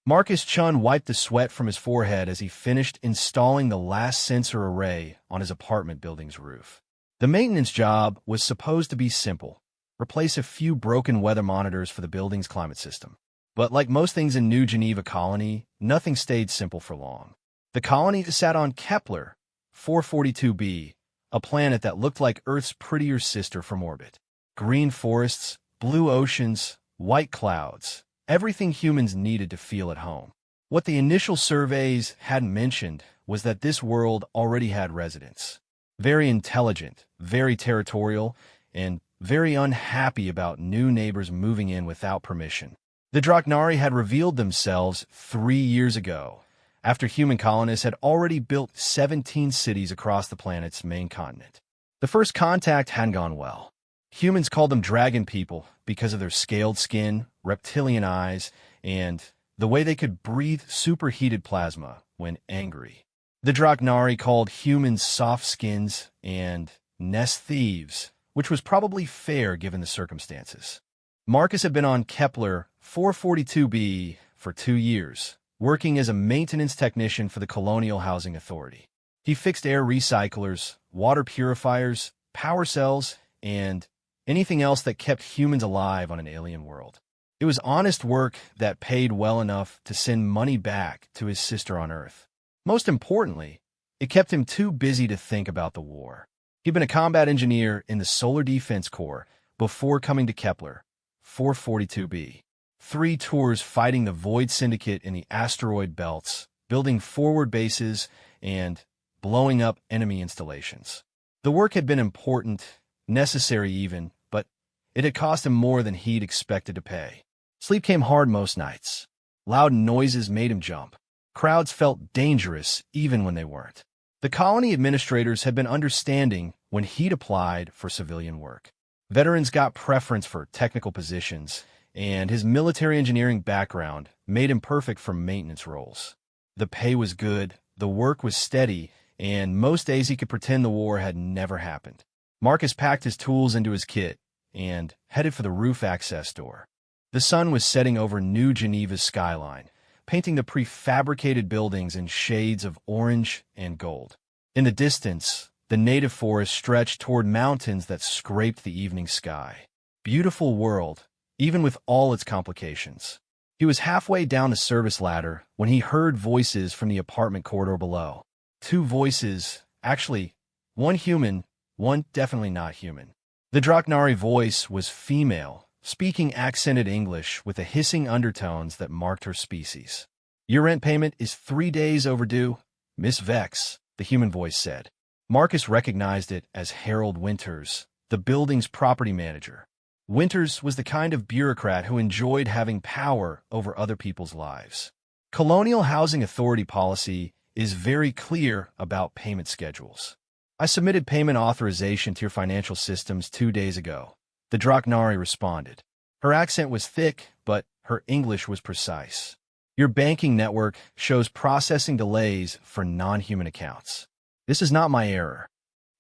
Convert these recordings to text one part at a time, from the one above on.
Marcus Chun wiped the sweat from his forehead as he finished installing the last sensor array on his apartment building's roof. The maintenance job was supposed to be simple: replace a few broken weather monitors for the building's climate system. But like most things in New Geneva Colony, nothing stayed simple for long. The colony sat on Kepler 442b, a planet that looked like Earth's prettier sister from orbit. Green forests, blue oceans, white clouds, everything humans needed to feel at home. What the initial surveys hadn't mentioned was that this world already had residents. Very intelligent, very territorial, and very unhappy about new neighbors moving in without permission. The Draknari had revealed themselves 3 years ago, after human colonists had already built 17 cities across the planet's main continent. The first contact hadn't gone well. Humans called them dragon people because of their scaled skin, reptilian eyes, and the way they could breathe superheated plasma when angry. The Draknari called humans soft skins and nest thieves, which was probably fair given the circumstances. Marcus had been on Kepler 442b for 2 years, working as a maintenance technician for the Colonial Housing Authority. He fixed air recyclers, water purifiers, power cells, and anything else that kept humans alive on an alien world. It was honest work that paid well enough to send money back to his sister on Earth. Most importantly, it kept him too busy to think about the war. He'd been a combat engineer in the Solar Defense Corps before coming to Kepler 442b. 3 tours fighting the Void Syndicate in the asteroid belts, building forward bases, and blowing up enemy installations. The work had been important, necessary even, but it had cost him more than he'd expected to pay. Sleep came hard most nights. Loud noises made him jump. Crowds felt dangerous even when they weren't. The colony administrators had been understanding when he'd applied for civilian work. Veterans got preference for technical positions, and his military engineering background made him perfect for maintenance roles. The pay was good, the work was steady, and most days he could pretend the war had never happened. Marcus packed his tools into his kit and headed for the roof access door. The sun was setting over New Geneva's skyline, painting the prefabricated buildings in shades of orange and gold. In the distance, the native forest stretched toward mountains that scraped the evening sky. Beautiful world, even with all its complications. He was halfway down the service ladder when he heard voices from the apartment corridor below. 2 voices, actually, one human, one definitely not human. The Draknari voice was female, speaking accented English with the hissing undertones that marked her species. "Your rent payment is 3 days overdue, Miss Vex," the human voice said. Marcus recognized it as Harold Winters, the building's property manager. Winters was the kind of bureaucrat who enjoyed having power over other people's lives. Colonial Housing Authority policy is very clear about payment schedules. "I submitted payment authorization to your financial systems 2 days ago," the Draknari responded. Her accent was thick, but her English was precise. "Your banking network shows processing delays for non-human accounts. This is not my error."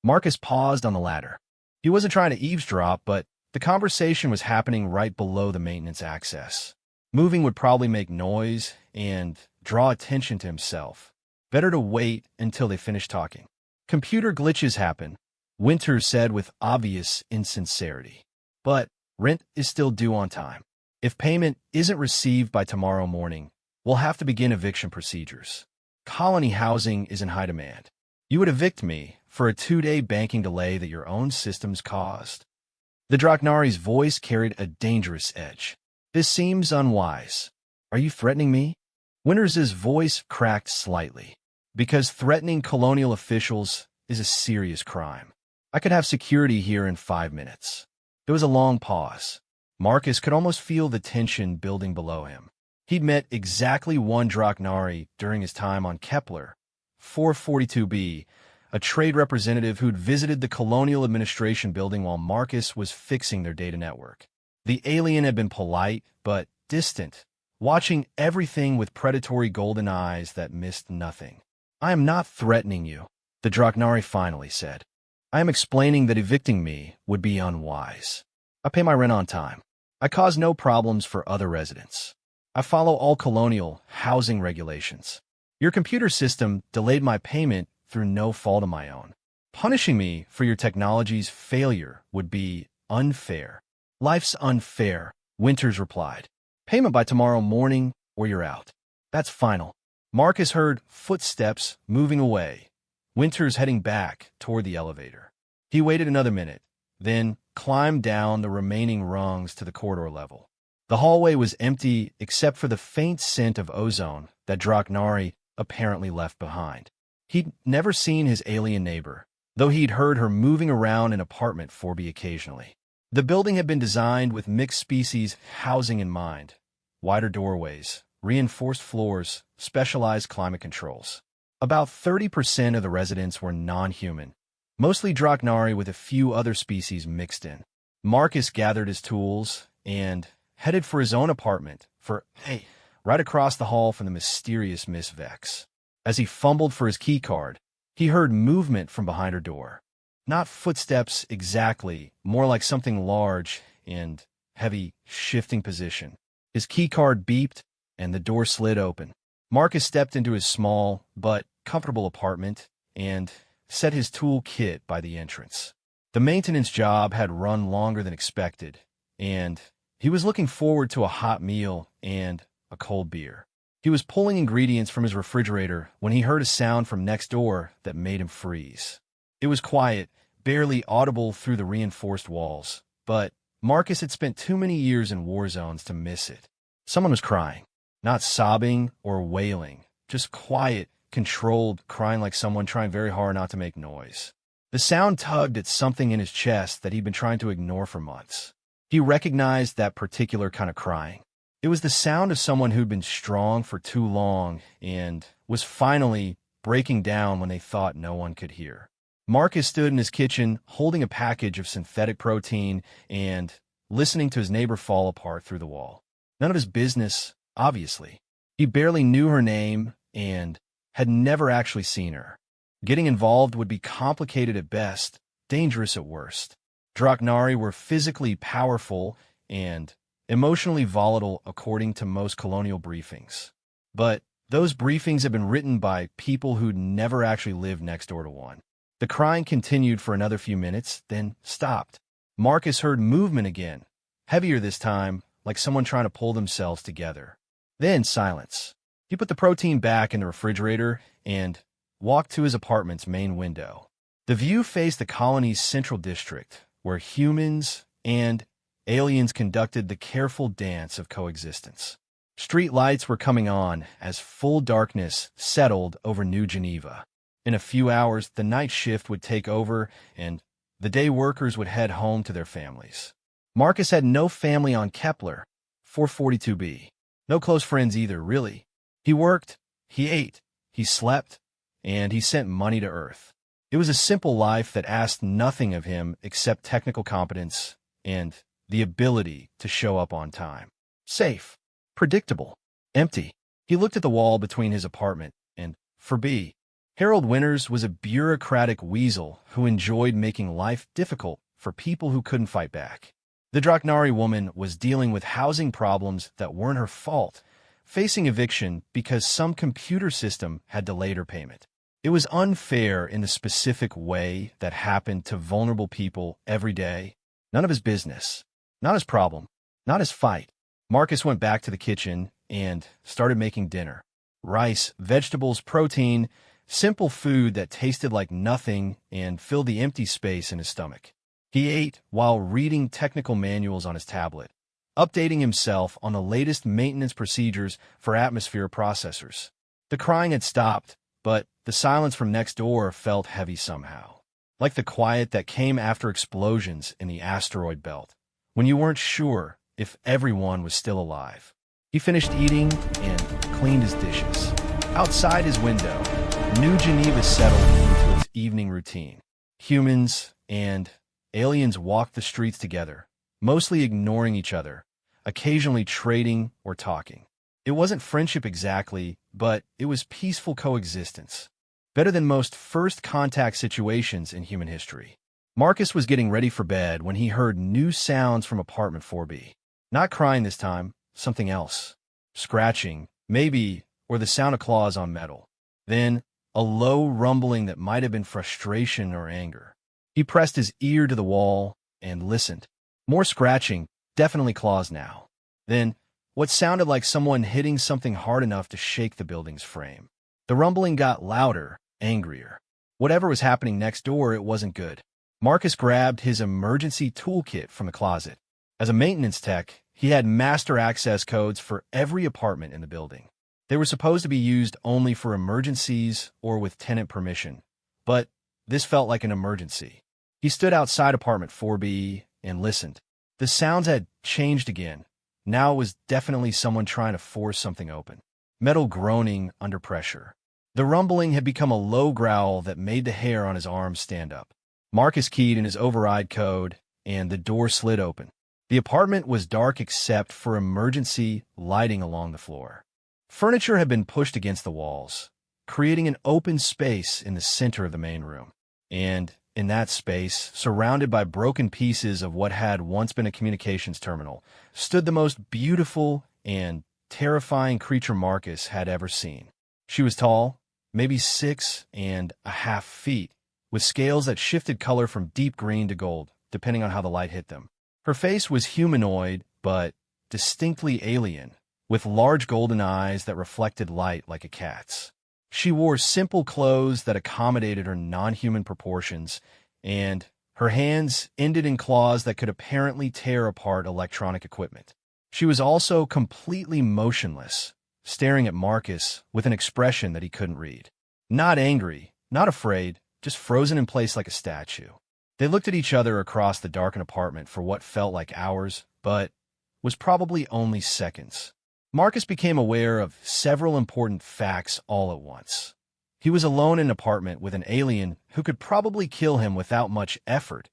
Marcus paused on the ladder. He wasn't trying to eavesdrop, but the conversation was happening right below the maintenance access. Moving would probably make noise and draw attention to himself. Better to wait until they finished talking. "Computer glitches happen," Winters said with obvious insincerity. "But rent is still due on time. If payment isn't received by tomorrow morning, we'll have to begin eviction procedures. Colony housing is in high demand. You would evict me for a 2-day banking delay that your own systems caused." The Draknari's voice carried a dangerous edge. "This seems unwise. Are you threatening me?" Winters' voice cracked slightly. "Because threatening colonial officials is a serious crime. I could have security here in 5 minutes." There was a long pause. Marcus could almost feel the tension building below him. He'd met exactly one Draknari during his time on Kepler 442b, a trade representative who'd visited the Colonial Administration building while Marcus was fixing their data network. The alien had been polite, but distant, watching everything with predatory golden eyes that missed nothing. "I am not threatening you," the Draknari finally said. "I am explaining that evicting me would be unwise. I pay my rent on time. I cause no problems for other residents. I follow all colonial housing regulations. Your computer system delayed my payment through no fault of my own. Punishing me for your technology's failure would be unfair. Life's unfair, Winters replied. Payment by tomorrow morning or you're out. That's final. Marcus heard footsteps moving away, Winters heading back toward the elevator. He waited another minute, then climbed down the remaining rungs to the corridor level. The hallway was empty except for the faint scent of ozone that Draknari apparently left behind. He'd never seen his alien neighbor, though he'd heard her moving around in apartment 4B occasionally. The building had been designed with mixed species housing in mind. Wider doorways, reinforced floors, specialized climate controls. About 30% of the residents were non-human, mostly Draknari with a few other species mixed in. Marcus gathered his tools and headed for his own apartment right across the hall from the mysterious Miss Vex. As he fumbled for his keycard, he heard movement from behind her door. Not footsteps exactly, more like something large and heavy shifting position. His keycard beeped, and the door slid open. Marcus stepped into his small but comfortable apartment and set his tool kit by the entrance. The maintenance job had run longer than expected, and he was looking forward to a hot meal and a cold beer. He was pulling ingredients from his refrigerator when he heard a sound from next door that made him freeze. It was quiet, barely audible through the reinforced walls, but Marcus had spent too many years in war zones to miss it. Someone was crying, not sobbing or wailing, just quiet, controlled, crying like someone trying very hard not to make noise. The sound tugged at something in his chest that he'd been trying to ignore for months. He recognized that particular kind of crying. It was the sound of someone who'd been strong for too long and was finally breaking down when they thought no one could hear. Marcus stood in his kitchen holding a package of synthetic protein and listening to his neighbor fall apart through the wall. None of his business, obviously. He barely knew her name and had never actually seen her. Getting involved would be complicated at best, dangerous at worst. Draknari were physically powerful and emotionally volatile according to most colonial briefings. But those briefings had been written by people who'd never actually lived next door to one. The crying continued for another few minutes, then stopped. Marcus heard movement again, heavier this time, like someone trying to pull themselves together. Then silence. He put the protein back in the refrigerator and walked to his apartment's main window. The view faced the colony's central district, where humans and aliens conducted the careful dance of coexistence. Street lights were coming on as full darkness settled over New Geneva. In a few hours, the night shift would take over, and the day workers would head home to their families. Marcus had no family on Kepler, 442b. No close friends either, really. He worked, he ate, he slept, and he sent money to Earth. It was a simple life that asked nothing of him except technical competence and the ability to show up on time. Safe, predictable, empty. He looked at the wall between his apartment and, for B, Harold Winters was a bureaucratic weasel who enjoyed making life difficult for people who couldn't fight back. The Draknari woman was dealing with housing problems that weren't her fault, facing eviction because some computer system had delayed her payment. It was unfair in the specific way that happened to vulnerable people every day. None of his business. Not his problem. Not his fight. Marcus went back to the kitchen and started making dinner. Rice, vegetables, protein, simple food that tasted like nothing and filled the empty space in his stomach. He ate while reading technical manuals on his tablet, updating himself on the latest maintenance procedures for atmosphere processors. The crying had stopped, but the silence from next door felt heavy somehow, like the quiet that came after explosions in the asteroid belt, when you weren't sure if everyone was still alive. He finished eating and cleaned his dishes. Outside his window, New Geneva settled into its evening routine. Humans and aliens walked the streets together, mostly ignoring each other, occasionally trading or talking. It wasn't friendship exactly, but it was peaceful coexistence. Better than most first-contact situations in human history. Marcus was getting ready for bed when he heard new sounds from apartment 4B. Not crying this time, something else. scratching, maybe, or the sound of claws on metal. Then, a low rumbling that might have been frustration or anger. He pressed his ear to the wall and listened. More scratching, definitely claws now. Then, what sounded like someone hitting something hard enough to shake the building's frame. The rumbling got louder, angrier. Whatever was happening next door, it wasn't good. Marcus grabbed his emergency toolkit from the closet. As a maintenance tech, he had master access codes for every apartment in the building. They were supposed to be used only for emergencies or with tenant permission, but this felt like an emergency. He stood outside apartment 4B and listened. The sounds had changed again. Now it was definitely someone trying to force something open. Metal groaning under pressure. The rumbling had become a low growl that made the hair on his arms stand up. Marcus keyed in his override code, and the door slid open. The apartment was dark except for emergency lighting along the floor. Furniture had been pushed against the walls, creating an open space in the center of the main room. And in that space, surrounded by broken pieces of what had once been a communications terminal, stood the most beautiful and terrifying creature Marcus had ever seen. She was tall, maybe 6.5 feet, with scales that shifted color from deep green to gold, depending on how the light hit them. Her face was humanoid, but distinctly alien, with large golden eyes that reflected light like a cat's. She wore simple clothes that accommodated her non-human proportions, and her hands ended in claws that could apparently tear apart electronic equipment. She was also completely motionless, staring at Marcus with an expression that he couldn't read. Not angry, not afraid, just frozen in place like a statue. They looked at each other across the darkened apartment for what felt like hours, but was probably only seconds. Marcus became aware of several important facts all at once. He was alone in an apartment with an alien who could probably kill him without much effort.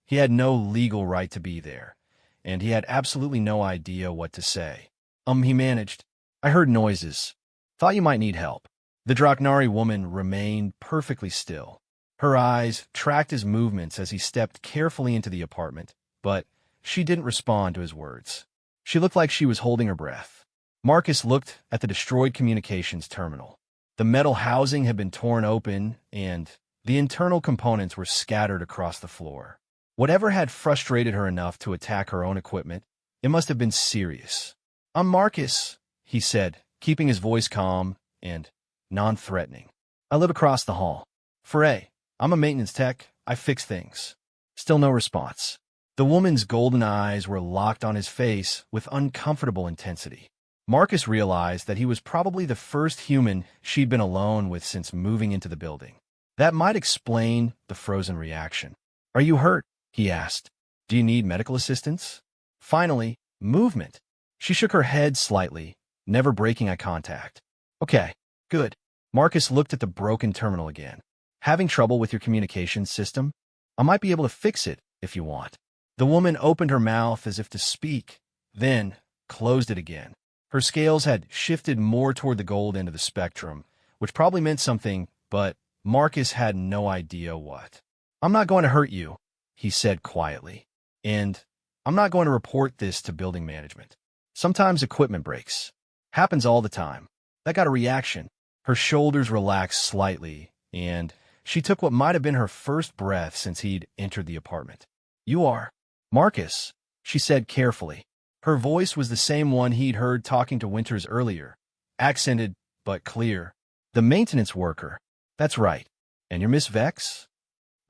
He had no legal right to be there, and he had absolutely no idea what to say. He managed. I heard noises. Thought you might need help. The Draknari woman remained perfectly still. Her eyes tracked his movements as he stepped carefully into the apartment, but she didn't respond to his words. She looked like she was holding her breath. Marcus looked at the destroyed communications terminal. The metal housing had been torn open, and the internal components were scattered across the floor. Whatever had frustrated her enough to attack her own equipment, it must have been serious. I'm Marcus, he said, keeping his voice calm and non-threatening. I live across the hall. Foray, I'm a maintenance tech. I fix things. Still no response. The woman's golden eyes were locked on his face with uncomfortable intensity. Marcus realized that he was probably the first human she'd been alone with since moving into the building. That might explain the frozen reaction. Are you hurt? He asked. Do you need medical assistance? Finally, movement. She shook her head slightly, never breaking eye contact. Okay, good. Marcus looked at the broken terminal again. Having trouble with your communications system? I might be able to fix it if you want. The woman opened her mouth as if to speak, then closed it again. Her scales had shifted more toward the gold end of the spectrum, which probably meant something, but Marcus had no idea what. I'm not going to hurt you, he said quietly, and I'm not going to report this to building management. Sometimes equipment breaks. Happens all the time. That got a reaction. Her shoulders relaxed slightly, and she took what might have been her first breath since he'd entered the apartment. You are Marcus, she said carefully. Her voice was the same one he'd heard talking to Winters earlier, accented but clear. The maintenance worker. That's right. And you're Miss Vex?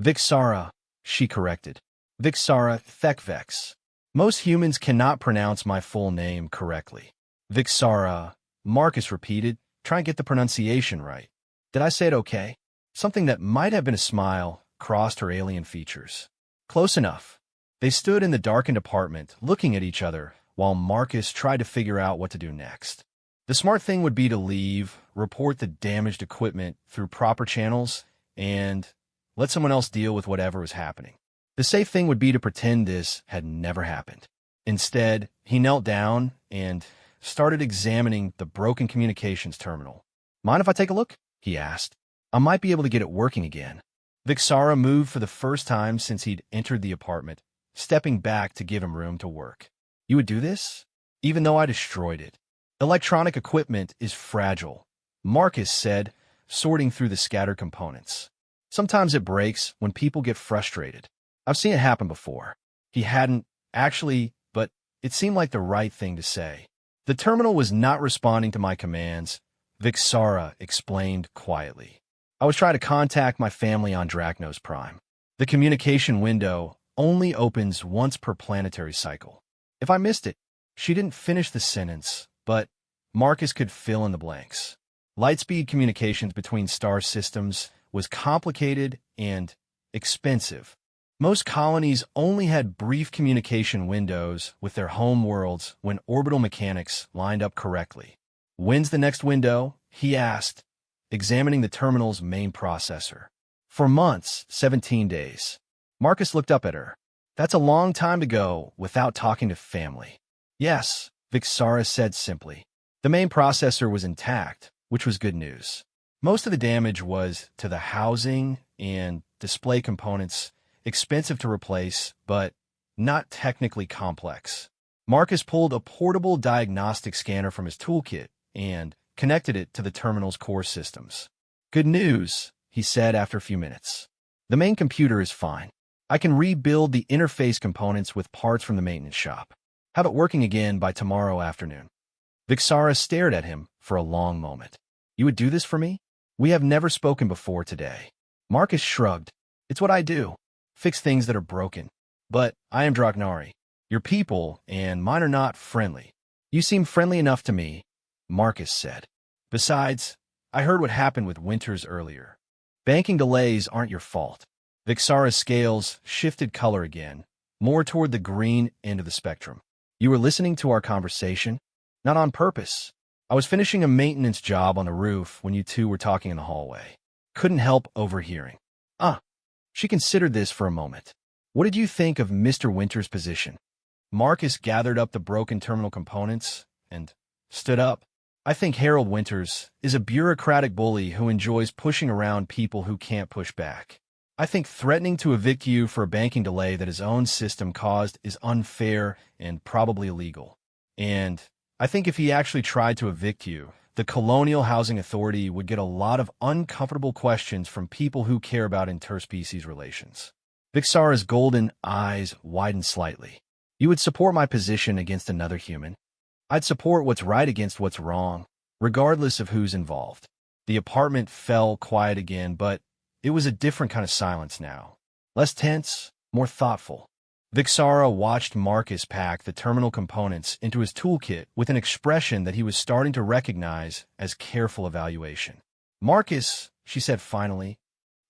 Vixara, she corrected. Vixara Thekvex. Most humans cannot pronounce my full name correctly. Vixara, Marcus repeated, trying to get the pronunciation right. Did I say it okay? Something that might have been a smile crossed her alien features. Close enough. They stood in the darkened apartment, looking at each other, while Marcus tried to figure out what to do next. The smart thing would be to leave, report the damaged equipment through proper channels, and let someone else deal with whatever was happening. The safe thing would be to pretend this had never happened. Instead, he knelt down and started examining the broken communications terminal. Mind if I take a look? He asked. I might be able to get it working again. Vixara moved for the first time since he'd entered the apartment, stepping back to give him room to work. You would do this? Even though I destroyed it. Electronic equipment is fragile, Marcus said, sorting through the scattered components. Sometimes it breaks when people get frustrated. I've seen it happen before. He hadn't, actually, but it seemed like the right thing to say. The terminal was not responding to my commands, Vixara explained quietly. I was trying to contact my family on Drachnos Prime. The communication window only opens once per planetary cycle. If I missed it, she didn't finish the sentence, but Marcus could fill in the blanks. Lightspeed communications between star systems was complicated and expensive. Most colonies only had brief communication windows with their home worlds when orbital mechanics lined up correctly. When's the next window? He asked, examining the terminal's main processor. For months, 17 days. Marcus looked up at her. That's a long time to go without talking to family. Yes, Vixara said simply. The main processor was intact, which was good news. Most of the damage was to the housing and display components, expensive to replace, but not technically complex. Marcus pulled a portable diagnostic scanner from his toolkit and connected it to the terminal's core systems. Good news, he said after a few minutes. The main computer is fine. I can rebuild the interface components with parts from the maintenance shop. Have it working again by tomorrow afternoon. Vixara stared at him for a long moment. You would do this for me? We have never spoken before today. Marcus shrugged. It's what I do. Fix things that are broken. But I am Draknari. Your people and mine are not friendly. You seem friendly enough to me, Marcus said. Besides, I heard what happened with Winters earlier. Banking delays aren't your fault. Vixara's scales shifted color again, more toward the green end of the spectrum. You were listening to our conversation? Not on purpose. I was finishing a maintenance job on the roof when you two were talking in the hallway. Couldn't help overhearing. She considered this for a moment. What did you think of Mr. Winters' position? Marcus gathered up the broken terminal components and stood up. I think Harold Winters is a bureaucratic bully who enjoys pushing around people who can't push back. I think threatening to evict you for a banking delay that his own system caused is unfair and probably illegal. And I think if he actually tried to evict you, the Colonial Housing Authority would get a lot of uncomfortable questions from people who care about interspecies relations. Vixara's golden eyes widened slightly. You would support my position against another human? I'd support what's right against what's wrong, regardless of who's involved. The apartment fell quiet again, but it was a different kind of silence now. Less tense, more thoughtful. Vixara watched Marcus pack the terminal components into his toolkit with an expression that he was starting to recognize as careful evaluation. Marcus, she said finally,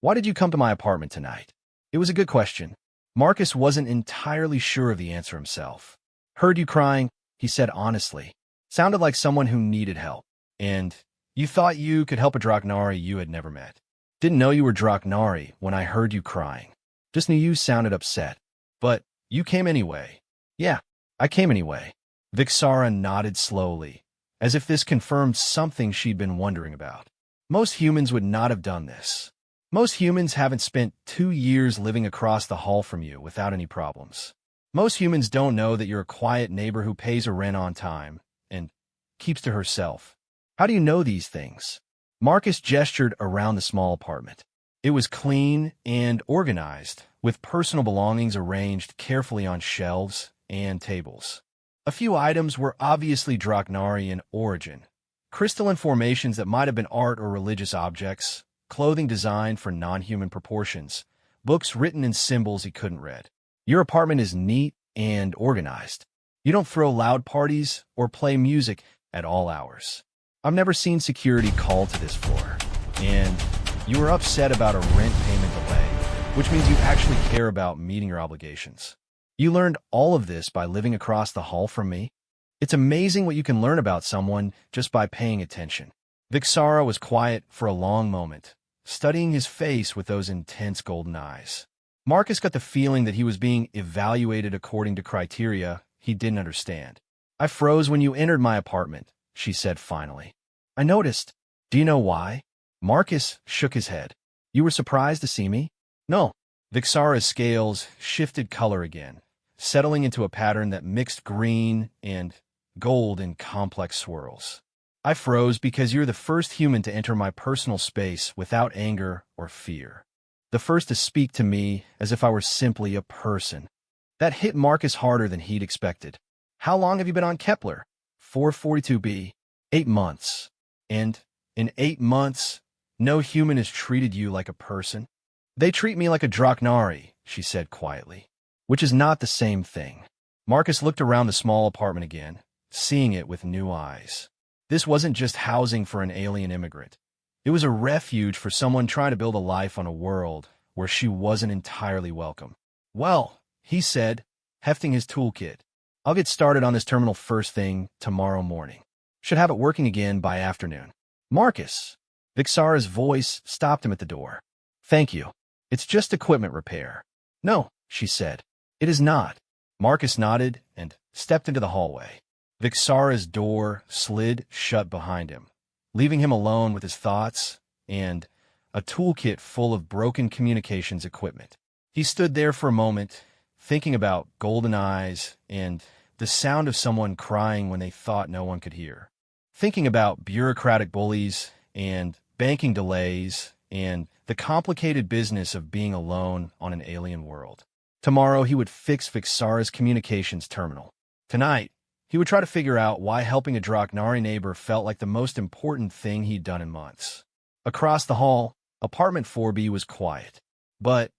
why did you come to my apartment tonight? It was a good question. Marcus wasn't entirely sure of the answer himself. Heard you crying, he said honestly. Sounded like someone who needed help. And you thought you could help a Draknari you had never met. Didn't know you were Draknari when I heard you crying. Just knew you sounded upset. But you came anyway. Yeah, I came anyway. Vixara nodded slowly, as if this confirmed something she'd been wondering about. Most humans would not have done this. Most humans haven't spent 2 years living across the hall from you without any problems. Most humans don't know that you're a quiet neighbor who pays her rent on time and keeps to herself. How do you know these things? Marcus gestured around the small apartment. It was clean and organized, with personal belongings arranged carefully on shelves and tables. A few items were obviously Draknari in origin. Crystalline formations that might have been art or religious objects, clothing designed for non-human proportions, books written in symbols he couldn't read. Your apartment is neat and organized. You don't throw loud parties or play music at all hours. I've never seen security called to this floor. And you were upset about a rent payment delay, which means you actually care about meeting your obligations. You learned all of this by living across the hall from me? It's amazing what you can learn about someone just by paying attention. Vixara was quiet for a long moment, studying his face with those intense golden eyes. Marcus got the feeling that he was being evaluated according to criteria he didn't understand. I froze when you entered my apartment, she said finally. I noticed. Do you know why? Marcus shook his head. You were surprised to see me? No. Vixara's scales shifted color again, settling into a pattern that mixed green and gold in complex swirls. I froze because you're the first human to enter my personal space without anger or fear. The first to speak to me as if I were simply a person. That hit Marcus harder than he'd expected. How long have you been on Kepler? 442b. 8 months. And in 8 months, no human has treated you like a person? They treat me like a Draknari, she said quietly, which is not the same thing. Marcus looked around the small apartment again, seeing it with new eyes. This wasn't just housing for an alien immigrant. It was a refuge for someone trying to build a life on a world where she wasn't entirely welcome. Well, he said, hefting his toolkit, I'll get started on this terminal first thing tomorrow morning. Should have it working again by afternoon. Marcus! Vixara's voice stopped him at the door. Thank you. It's just equipment repair. No, she said. It is not. Marcus nodded and stepped into the hallway. Vixara's door slid shut behind him, leaving him alone with his thoughts and a toolkit full of broken communications equipment. He stood there for a moment, thinking about golden eyes and the sound of someone crying when they thought no one could hear. Thinking about bureaucratic bullies and banking delays and the complicated business of being alone on an alien world. Tomorrow he would fix Vixara's communications terminal. Tonight, he would try to figure out why helping a Draknari neighbor felt like the most important thing he'd done in months. Across the hall, apartment 4B was quiet. But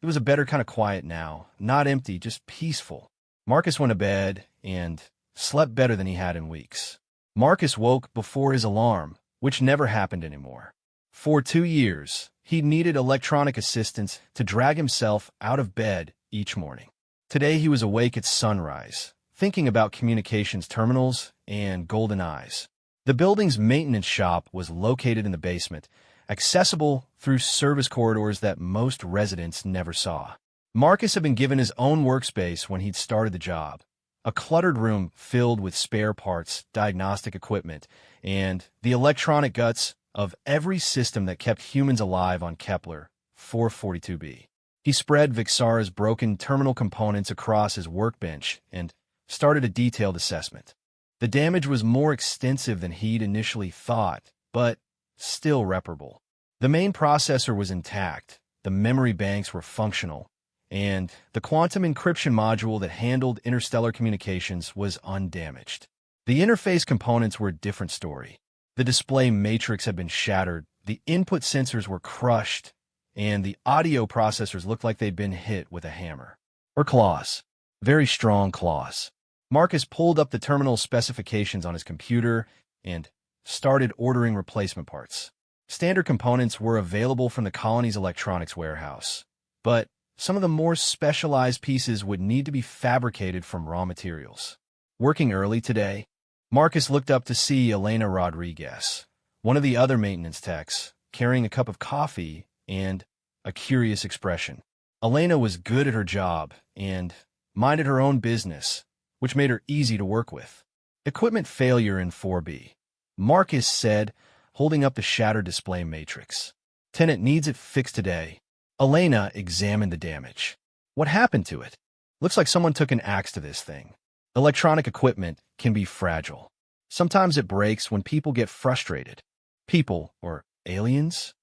it was a better kind of quiet now, not empty, just peaceful. Marcus went to bed and slept better than he had in weeks. Marcus woke before his alarm, which never happened anymore. For 2 years, he needed electronic assistance to drag himself out of bed each morning. Today he was awake at sunrise, thinking about communications terminals and golden eyes. The building's maintenance shop was located in the basement, accessible through service corridors that most residents never saw. Marcus had been given his own workspace when he'd started the job, a cluttered room filled with spare parts, diagnostic equipment, and the electronic guts of every system that kept humans alive on Kepler 442b. He spread Vixara's broken terminal components across his workbench and started a detailed assessment. The damage was more extensive than he'd initially thought, but still reparable. The main processor was intact, the memory banks were functional, and the quantum encryption module that handled interstellar communications was undamaged. The interface components were a different story. The display matrix had been shattered, the input sensors were crushed, and the audio processors looked like they'd been hit with a hammer. Or claws. Very strong claws. Marcus pulled up the terminal specifications on his computer and started ordering replacement parts. Standard components were available from the colony's electronics warehouse, but some of the more specialized pieces would need to be fabricated from raw materials. Working early today, Marcus looked up to see Elena Rodriguez, one of the other maintenance techs, carrying a cup of coffee and a curious expression. Elena was good at her job and minded her own business, which made her easy to work with. Equipment failure in 4B, Marcus said, holding up the shattered display matrix. Tenant needs it fixed today. Elena examined the damage. What happened to it? Looks like someone took an axe to this thing. Electronic equipment can be fragile. Sometimes it breaks when people get frustrated. People, or aliens?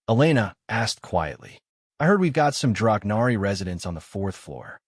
Elena asked quietly. I heard we've got some Draknari residents on the 4th floor.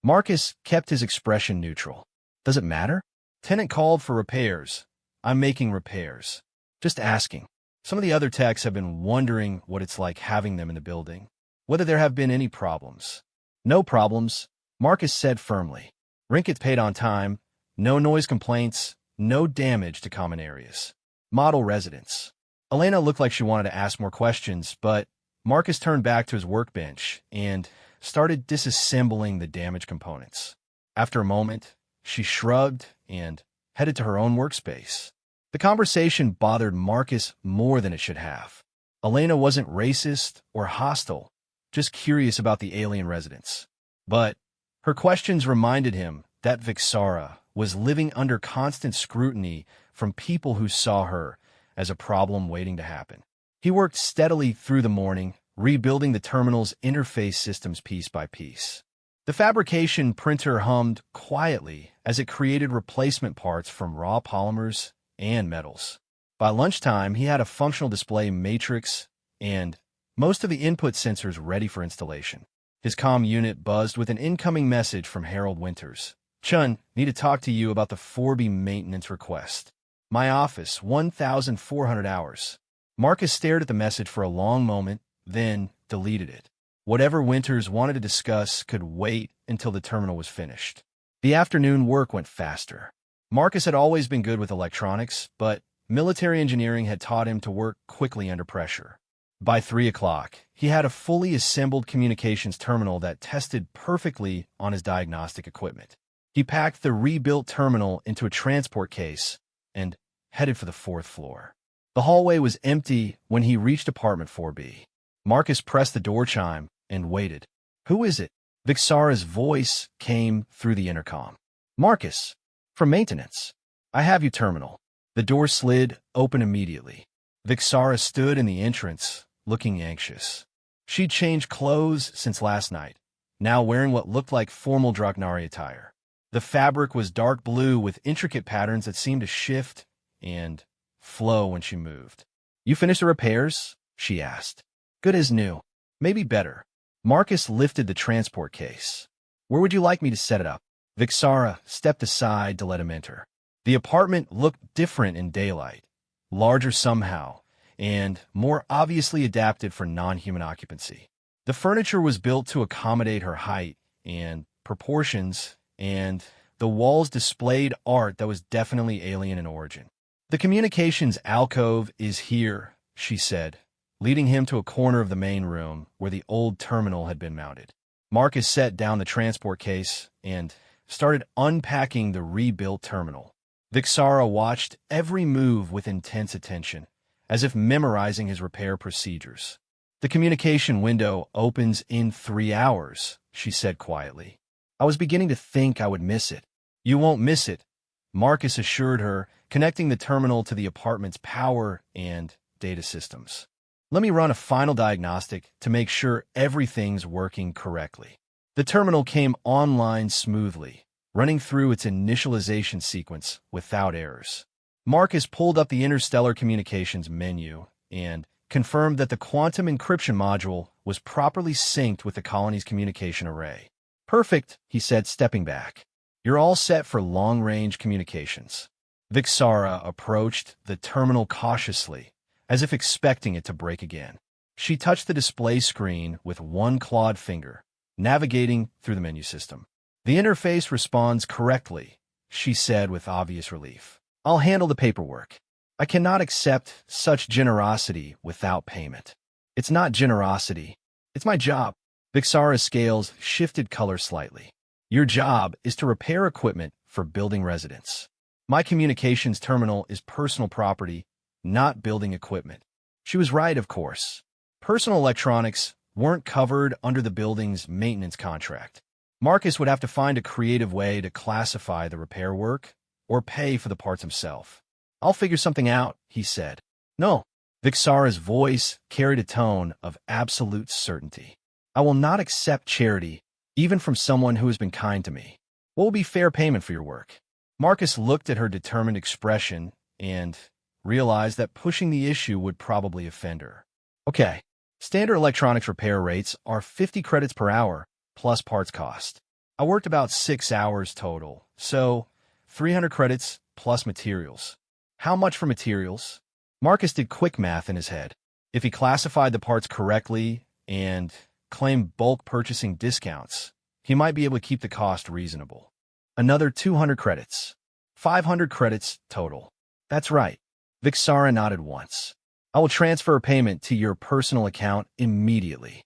Marcus kept his expression neutral. Does it matter? Tenant called for repairs. I'm making repairs. Just asking. Some of the other techs have been wondering what it's like having them in the building. Whether there have been any problems. No problems, Marcus said firmly. Rent gets paid on time. No noise complaints. No damage to common areas. Model residents. Elena looked like she wanted to ask more questions, but Marcus turned back to his workbench and started disassembling the damaged components. After a moment, she shrugged and headed to her own workspace. The conversation bothered Marcus more than it should have. Elena wasn't racist or hostile, just curious about the alien residents. But her questions reminded him that Vixara was living under constant scrutiny from people who saw her as a problem waiting to happen. He worked steadily through the morning, rebuilding the terminal's interface systems piece by piece. The fabrication printer hummed quietly as it created replacement parts from raw polymers and metals. By lunchtime, he had a functional display matrix and most of the input sensors ready for installation. His comm unit buzzed with an incoming message from Harold Winters. Chun, need to talk to you about the 4B maintenance request. My office, 1,400 hours. Marcus stared at the message for a long moment, then deleted it. Whatever Winters wanted to discuss could wait until the terminal was finished. The afternoon work went faster. Marcus had always been good with electronics, but military engineering had taught him to work quickly under pressure. By 3 o'clock, he had a fully assembled communications terminal that tested perfectly on his diagnostic equipment. He packed the rebuilt terminal into a transport case and headed for the 4th floor. The hallway was empty when he reached apartment 4B. Marcus pressed the door chime and waited. Who is it? Vixara's voice came through the intercom. Marcus, from maintenance. I have you terminal. The door slid open immediately. Vixara stood in the entrance, looking anxious. She'd changed clothes since last night, now wearing what looked like formal Dragnari attire. The fabric was dark blue with intricate patterns that seemed to shift and flow when she moved. You finished the repairs? She asked. Good as new. Maybe better. Marcus lifted the transport case. Where would you like me to set it up? Vixara stepped aside to let him enter. The apartment looked different in daylight, larger somehow, and more obviously adapted for non-human occupancy. The furniture was built to accommodate her height and proportions, and the walls displayed art that was definitely alien in origin. The communications alcove is here, she said, leading him to a corner of the main room where the old terminal had been mounted. Marcus set down the transport case and started unpacking the rebuilt terminal. Vixara watched every move with intense attention, as if memorizing his repair procedures. The communication window opens in 3 hours, she said quietly. I was beginning to think I would miss it. You won't miss it, Marcus assured her, connecting the terminal to the apartment's power and data systems. Let me run a final diagnostic to make sure everything's working correctly. The terminal came online smoothly, running through its initialization sequence without errors. Marcus pulled up the Interstellar Communications menu and confirmed that the quantum encryption module was properly synced with the colony's communication array. Perfect, he said, stepping back. You're all set for long-range communications. Vixara approached the terminal cautiously, as if expecting it to break again. She touched the display screen with one clawed finger, navigating through the menu system. The interface responds correctly, she said with obvious relief. I'll handle the paperwork. I cannot accept such generosity without payment. It's not generosity. It's my job. Vixara's scales shifted color slightly. Your job is to repair equipment for building residents. My communications terminal is personal property, not building equipment. She was right, of course. Personal electronics weren't covered under the building's maintenance contract. Marcus would have to find a creative way to classify the repair work or pay for the parts himself. I'll figure something out, he said. No. Vixara's voice carried a tone of absolute certainty. I will not accept charity, even from someone who has been kind to me. What will be fair payment for your work? Marcus looked at her determined expression and realized that pushing the issue would probably offend her. Okay, standard electronics repair rates are 50 credits per hour, plus parts cost. I worked about 6 hours total, so 300 credits plus materials. How much for materials? Marcus did quick math in his head. If he classified the parts correctly and claimed bulk purchasing discounts, he might be able to keep the cost reasonable. Another 200 credits. 500 credits total. That's right. Vixara nodded once. I will transfer payment to your personal account immediately.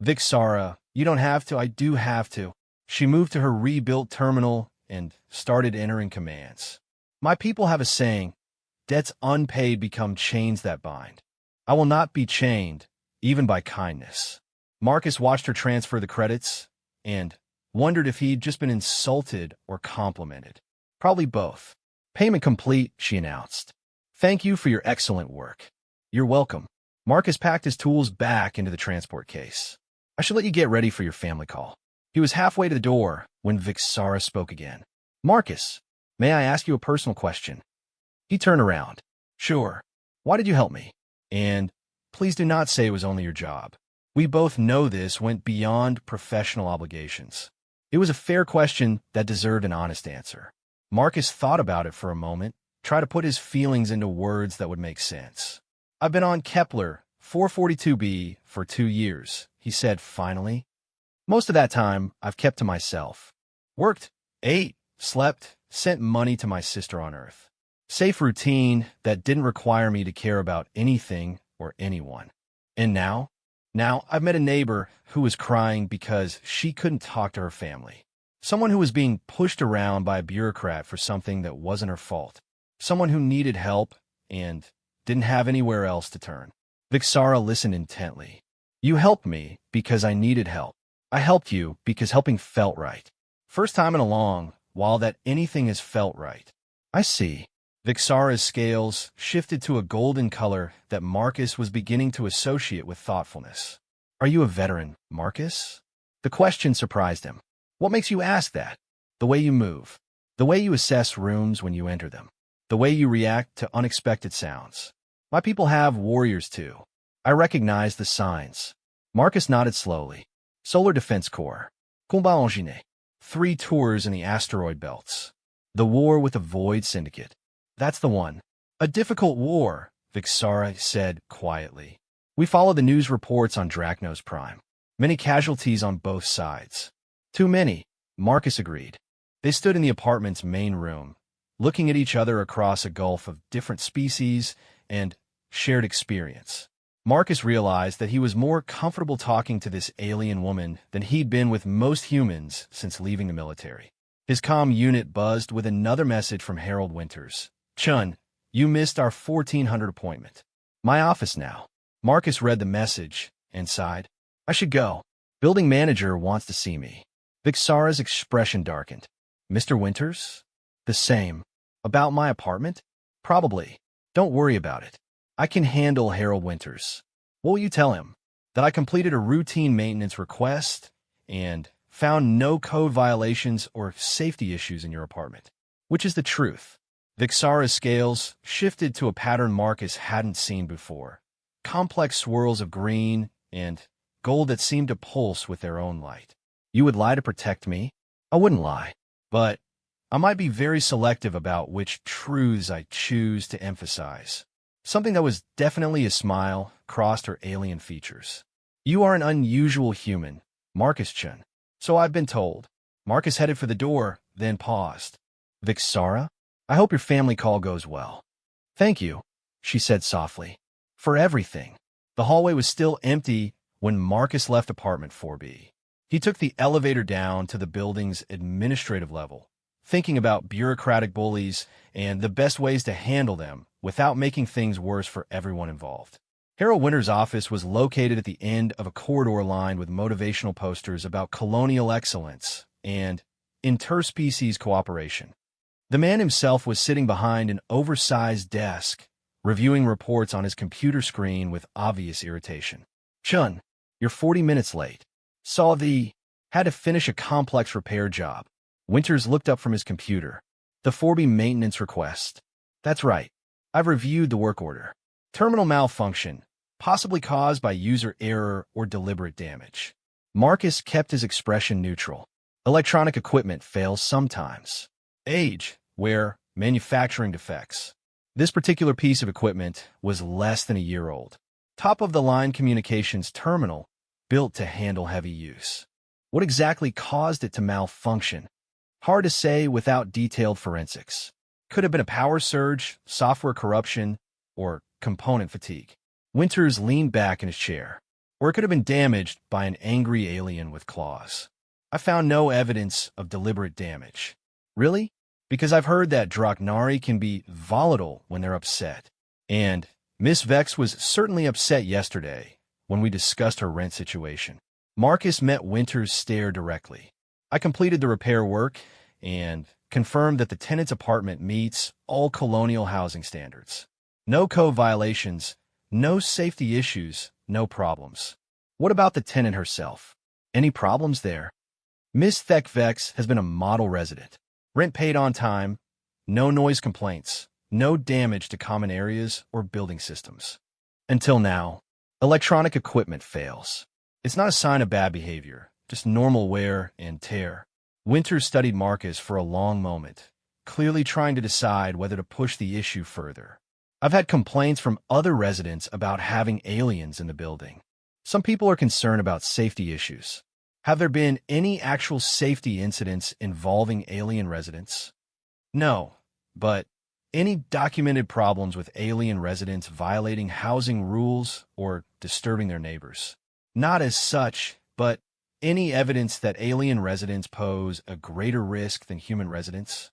Vixara, you don't have to, I do have to. She moved to her rebuilt terminal and started entering commands. My people have a saying, debts unpaid become chains that bind. I will not be chained, even by kindness. Marcus watched her transfer the credits and wondered if he'd just been insulted or complimented. Probably both. Payment complete, she announced. Thank you for your excellent work. You're welcome. Marcus packed his tools back into the transport case. I should let you get ready for your family call. He was halfway to the door when Vixara spoke again. Marcus, may I ask you a personal question? He turned around. Sure. Why did you help me? And please do not say it was only your job. We both know this went beyond professional obligations. It was a fair question that deserved an honest answer. Marcus thought about it for a moment, tried to put his feelings into words that would make sense. I've been on Kepler 442b for 2 years, he said finally. Most of that time, I've kept to myself. Worked, ate, slept, sent money to my sister on Earth. Safe routine that didn't require me to care about anything or anyone. And now I've met a neighbor who was crying because she couldn't talk to her family. Someone who was being pushed around by a bureaucrat for something that wasn't her fault. Someone who needed help and didn't have anywhere else to turn. Vixara listened intently. You helped me because I needed help. I helped you because helping felt right. First time in a long while that anything has felt right. I see. Vixara's scales shifted to a golden color that Marcus was beginning to associate with thoughtfulness. Are you a veteran, Marcus? The question surprised him. What makes you ask that? The way you move. The way you assess rooms when you enter them. The way you react to unexpected sounds. My people have warriors too. I recognize the signs. Marcus nodded slowly. Solar Defense Corps. Combat Engine. 3 tours in the asteroid belts. The war with the Void Syndicate. That's the one. A difficult war, Vixara said quietly. We follow the news reports on Drachnos Prime. Many casualties on both sides. Too many, Marcus agreed. They stood in the apartment's main room, looking at each other across a gulf of different species and shared experience. Marcus realized that he was more comfortable talking to this alien woman than he'd been with most humans since leaving the military. His comm unit buzzed with another message from Harold Winters. Chun, you missed our 1400 appointment. My office now. Marcus read the message and sighed. I should go. Building manager wants to see me. Vixara's expression darkened. Mr. Winters? The same. About my apartment? Probably. Don't worry about it. I can handle Harold Winters. What will you tell him? That I completed a routine maintenance request and found no code violations or safety issues in your apartment. Which is the truth. Vixara's scales shifted to a pattern Marcus hadn't seen before. Complex swirls of green and gold that seemed to pulse with their own light. You would lie to protect me? I wouldn't lie. But I might be very selective about which truths I choose to emphasize. Something that was definitely a smile crossed her alien features. You are an unusual human, Marcus Chun. So I've been told. Marcus headed for the door, then paused. Vixara? I hope your family call goes well. Thank you, she said softly. For everything. The hallway was still empty when Marcus left apartment 4B. He took the elevator down to the building's administrative level, thinking about bureaucratic bullies and the best ways to handle them without making things worse for everyone involved. Harold Winter's office was located at the end of a corridor lined with motivational posters about colonial excellence and interspecies cooperation. The man himself was sitting behind an oversized desk, reviewing reports on his computer screen with obvious irritation. Chun, you're 40 minutes late. Had to finish a complex repair job. Winters looked up from his computer. The 4B maintenance request. That's right. I've reviewed the work order. Terminal malfunction, possibly caused by user error or deliberate damage. Marcus kept his expression neutral. Electronic equipment fails sometimes. Age, wear, manufacturing defects. This particular piece of equipment was less than a year old. Top-of-the-line communications terminal, built to handle heavy use. What exactly caused it to malfunction? Hard to say without detailed forensics. Could have been a power surge, software corruption, or component fatigue. Winters leaned back in his chair. Or it could have been damaged by an angry alien with claws. I found no evidence of deliberate damage. Really? Because I've heard that Draknari can be volatile when they're upset. And Miss Vex was certainly upset yesterday when we discussed her rent situation. Marcus met Winters' stare directly. I completed the repair work and confirmed that the tenant's apartment meets all colonial housing standards. No code violations, no safety issues, no problems. What about the tenant herself? Any problems there? Miss Thekvex has been a model resident. Rent paid on time, no noise complaints, no damage to common areas or building systems. Until now, electronic equipment fails. It's not a sign of bad behavior, just normal wear and tear. Winters studied Marcus for a long moment, clearly trying to decide whether to push the issue further. I've had complaints from other residents about having aliens in the building. Some people are concerned about safety issues. Have there been any actual safety incidents involving alien residents? No, but any documented problems with alien residents violating housing rules or disturbing their neighbors? Not as such, but any evidence that alien residents pose a greater risk than human residents?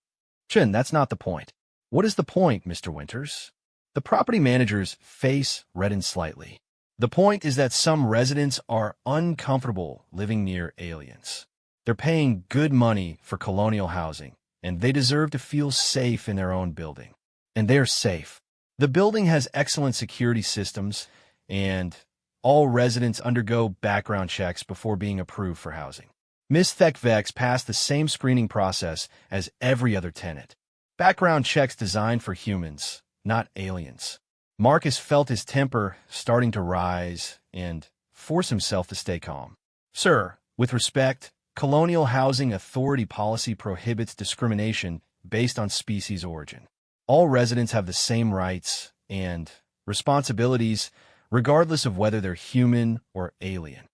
Chin, that's not the point. What is the point, Mr. Winters? The property manager's face reddened slightly. The point is that some residents are uncomfortable living near aliens. They're paying good money for colonial housing, and they deserve to feel safe in their own building. And they're safe. The building has excellent security systems, and all residents undergo background checks before being approved for housing. Ms. Thekvex passed the same screening process as every other tenant. Background checks designed for humans, not aliens. Marcus felt his temper starting to rise and force himself to stay calm. Sir, with respect, Colonial Housing Authority policy prohibits discrimination based on species origin. All residents have the same rights and responsibilities regardless of whether they're human or alien.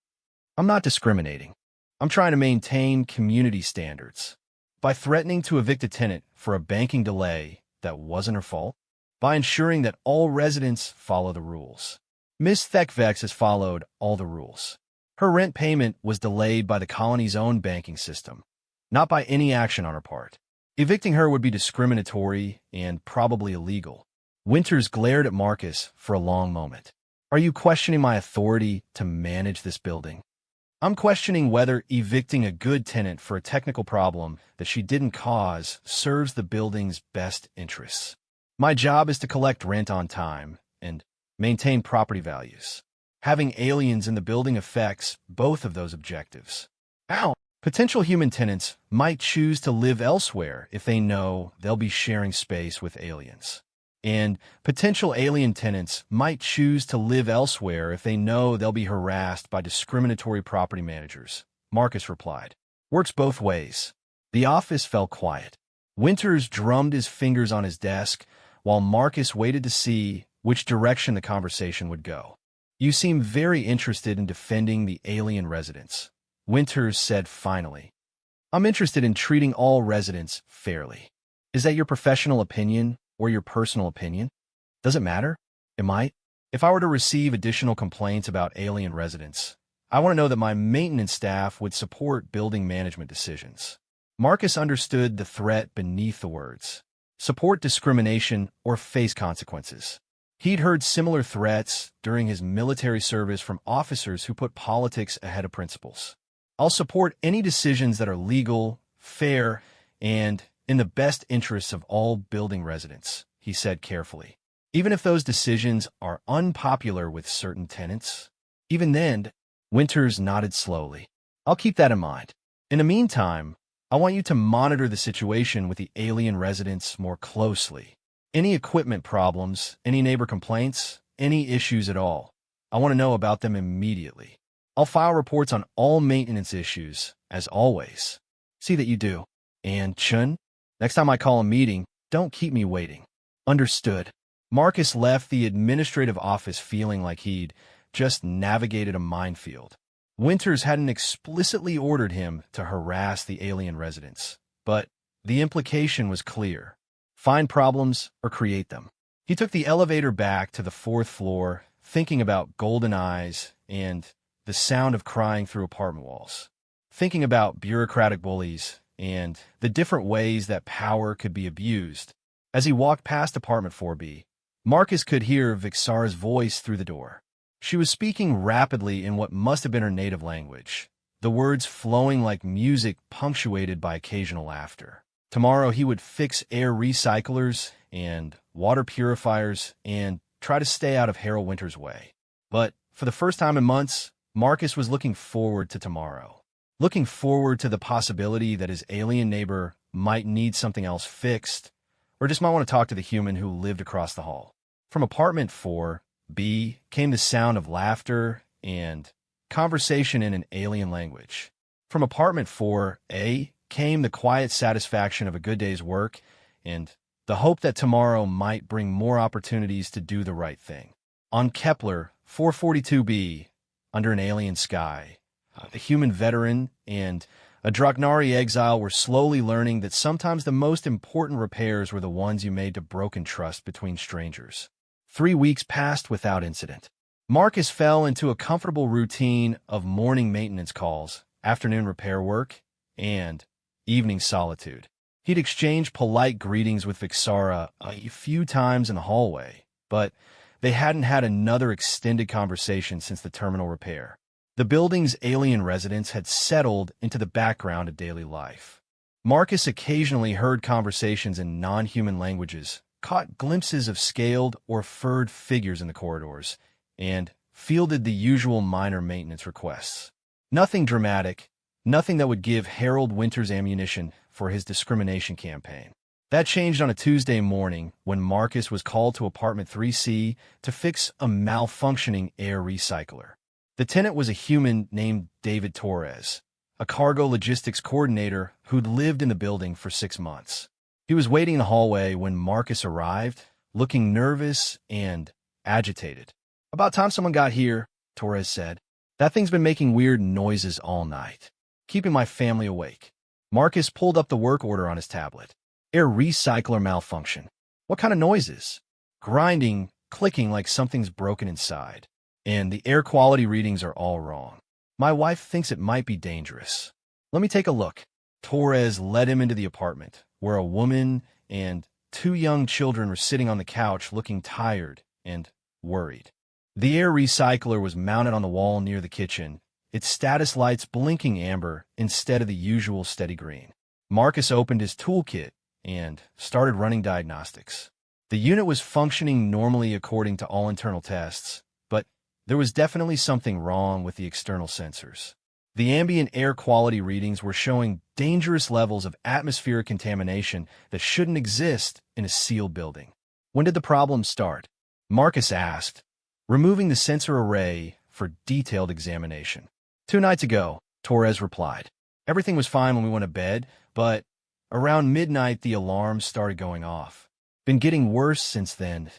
I'm not discriminating. I'm trying to maintain community standards. By threatening to evict a tenant for a banking delay that wasn't her fault, by ensuring that all residents follow the rules. Ms. Thekvex has followed all the rules. Her rent payment was delayed by the colony's own banking system, not by any action on her part. Evicting her would be discriminatory and probably illegal. Winters glared at Marcus for a long moment. Are you questioning my authority to manage this building? I'm questioning whether evicting a good tenant for a technical problem that she didn't cause serves the building's best interests. My job is to collect rent on time and maintain property values. Having aliens in the building affects both of those objectives. Ow! Potential human tenants might choose to live elsewhere if they know they'll be sharing space with aliens. And potential alien tenants might choose to live elsewhere if they know they'll be harassed by discriminatory property managers, Marcus replied. Works both ways. The office fell quiet. Winters drummed his fingers on his desk, while Marcus waited to see which direction the conversation would go. You seem very interested in defending the alien residents, Winters said finally. I'm interested in treating all residents fairly. Is that your professional opinion or your personal opinion? Does it matter? It might. If I were to receive additional complaints about alien residents, I want to know that my maintenance staff would support building management decisions. Marcus understood the threat beneath the words. Support discrimination or face consequences. He'd heard similar threats during his military service from officers who put politics ahead of principles. I'll support any decisions that are legal, fair, and in the best interests of all building residents, he said carefully. Even if those decisions are unpopular with certain tenants. Even then, Winters nodded slowly. I'll keep that in mind. In the meantime, I want you to monitor the situation with the alien residents more closely. Any equipment problems, any neighbor complaints, any issues at all. I want to know about them immediately. I'll file reports on all maintenance issues, as always. See that you do. And Chun, next time I call a meeting, don't keep me waiting. Understood. Marcus left the administrative office feeling like he'd just navigated a minefield. Winters hadn't explicitly ordered him to harass the alien residents, but the implication was clear. Find problems or create them. He took the elevator back to the 4th floor, thinking about golden eyes and the sound of crying through apartment walls. Thinking about bureaucratic bullies and the different ways that power could be abused. As he walked past apartment 4B, Marcus could hear Vixara's voice through the door. She was speaking rapidly in what must have been her native language, the words flowing like music punctuated by occasional laughter. Tomorrow he would fix air recyclers and water purifiers and try to stay out of Harold Winters' way. But for the first time in months, Marcus was looking forward to tomorrow. looking forward to the possibility that his alien neighbor might need something else fixed, or just might want to talk to the human who lived across the hall. From apartment 4B came the sound of laughter and conversation in an alien language. From apartment 4A came the quiet satisfaction of a good day's work and the hope that tomorrow might bring more opportunities to do the right thing. On Kepler 442b, under an alien sky, a human veteran and a Draknari exile were slowly learning that sometimes the most important repairs were the ones you made to broken trust between strangers. 3 weeks passed without incident. Marcus fell into a comfortable routine of morning maintenance calls, afternoon repair work, and evening solitude. He'd exchanged polite greetings with Vixara a few times in the hallway, but they hadn't had another extended conversation since the terminal repair. The building's alien residents had settled into the background of daily life. Marcus occasionally heard conversations in non-human languages, caught glimpses of scaled or furred figures in the corridors, and fielded the usual minor maintenance requests. Nothing dramatic, nothing that would give Harold Winters ammunition for his discrimination campaign. That changed on a Tuesday morning when Marcus was called to apartment 3C to fix a malfunctioning air recycler. The tenant was a human named David Torres, a cargo logistics coordinator who'd lived in the building for 6 months. He was waiting in the hallway when Marcus arrived, looking nervous and agitated. "About time someone got here," Torres said. "That thing's been making weird noises all night, keeping my family awake." Marcus pulled up the work order on his tablet. Air recycler malfunction. What kind of noises? Grinding, clicking like something's broken inside. And the air quality readings are all wrong. My wife thinks it might be dangerous. Let me take a look. Torres led him into the apartment, where a woman and 2 young children were sitting on the couch looking tired and worried. The air recycler was mounted on the wall near the kitchen, its status lights blinking amber instead of the usual steady green. Marcus opened his toolkit and started running diagnostics. The unit was functioning normally according to all internal tests, but there was definitely something wrong with the external sensors. The ambient air quality readings were showing dangerous levels of atmospheric contamination that shouldn't exist in a sealed building. When did the problem start? Marcus asked, removing the sensor array for detailed examination. 2 nights ago, Torres replied. Everything was fine when we went to bed, but around midnight the alarms started going off. Been getting worse since then.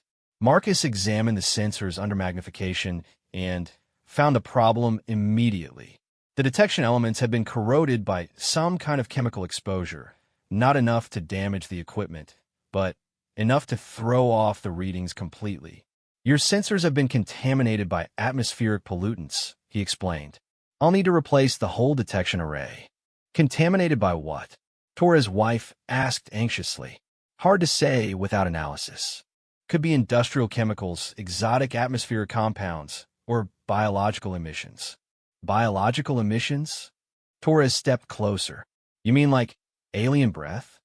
Marcus examined the sensors under magnification and found the problem immediately. The detection elements had been corroded by some kind of chemical exposure, not enough to damage the equipment, but enough to throw off the readings completely. Your sensors have been contaminated by atmospheric pollutants, he explained. I'll need to replace the whole detection array. Contaminated by what? Torres' wife asked anxiously. Hard to say without analysis. Could be industrial chemicals, exotic atmospheric compounds, or biological emissions. Biological emissions? Torres stepped closer. You mean like alien breath?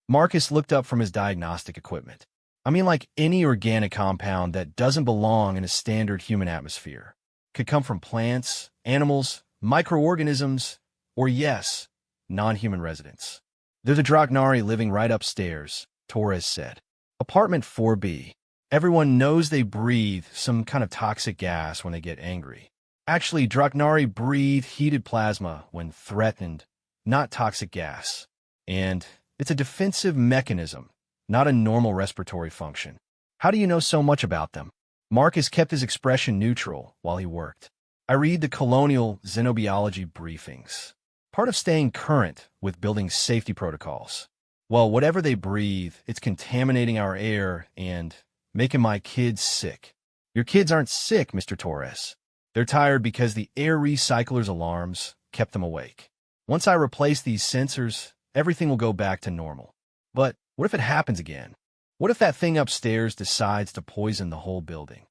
Marcus looked up from his diagnostic equipment. I mean like any organic compound that doesn't belong in a standard human atmosphere. Could come from plants, animals, microorganisms, or yes, non-human residents. There's a Draknari living right upstairs, Torres said. Apartment 4B. Everyone knows they breathe some kind of toxic gas when they get angry. Actually, Draknari breathe heated plasma when threatened, not toxic gas. And it's a defensive mechanism, not a normal respiratory function. How do you know so much about them? Marcus kept his expression neutral while he worked. I read the colonial xenobiology briefings. Part of staying current with building safety protocols. Well, whatever they breathe, it's contaminating our air and making my kids sick. Your kids aren't sick, Mr. Torres. They're tired because the air recycler's alarms kept them awake. Once I replace these sensors, everything will go back to normal. But what if it happens again? What if that thing upstairs decides to poison the whole building?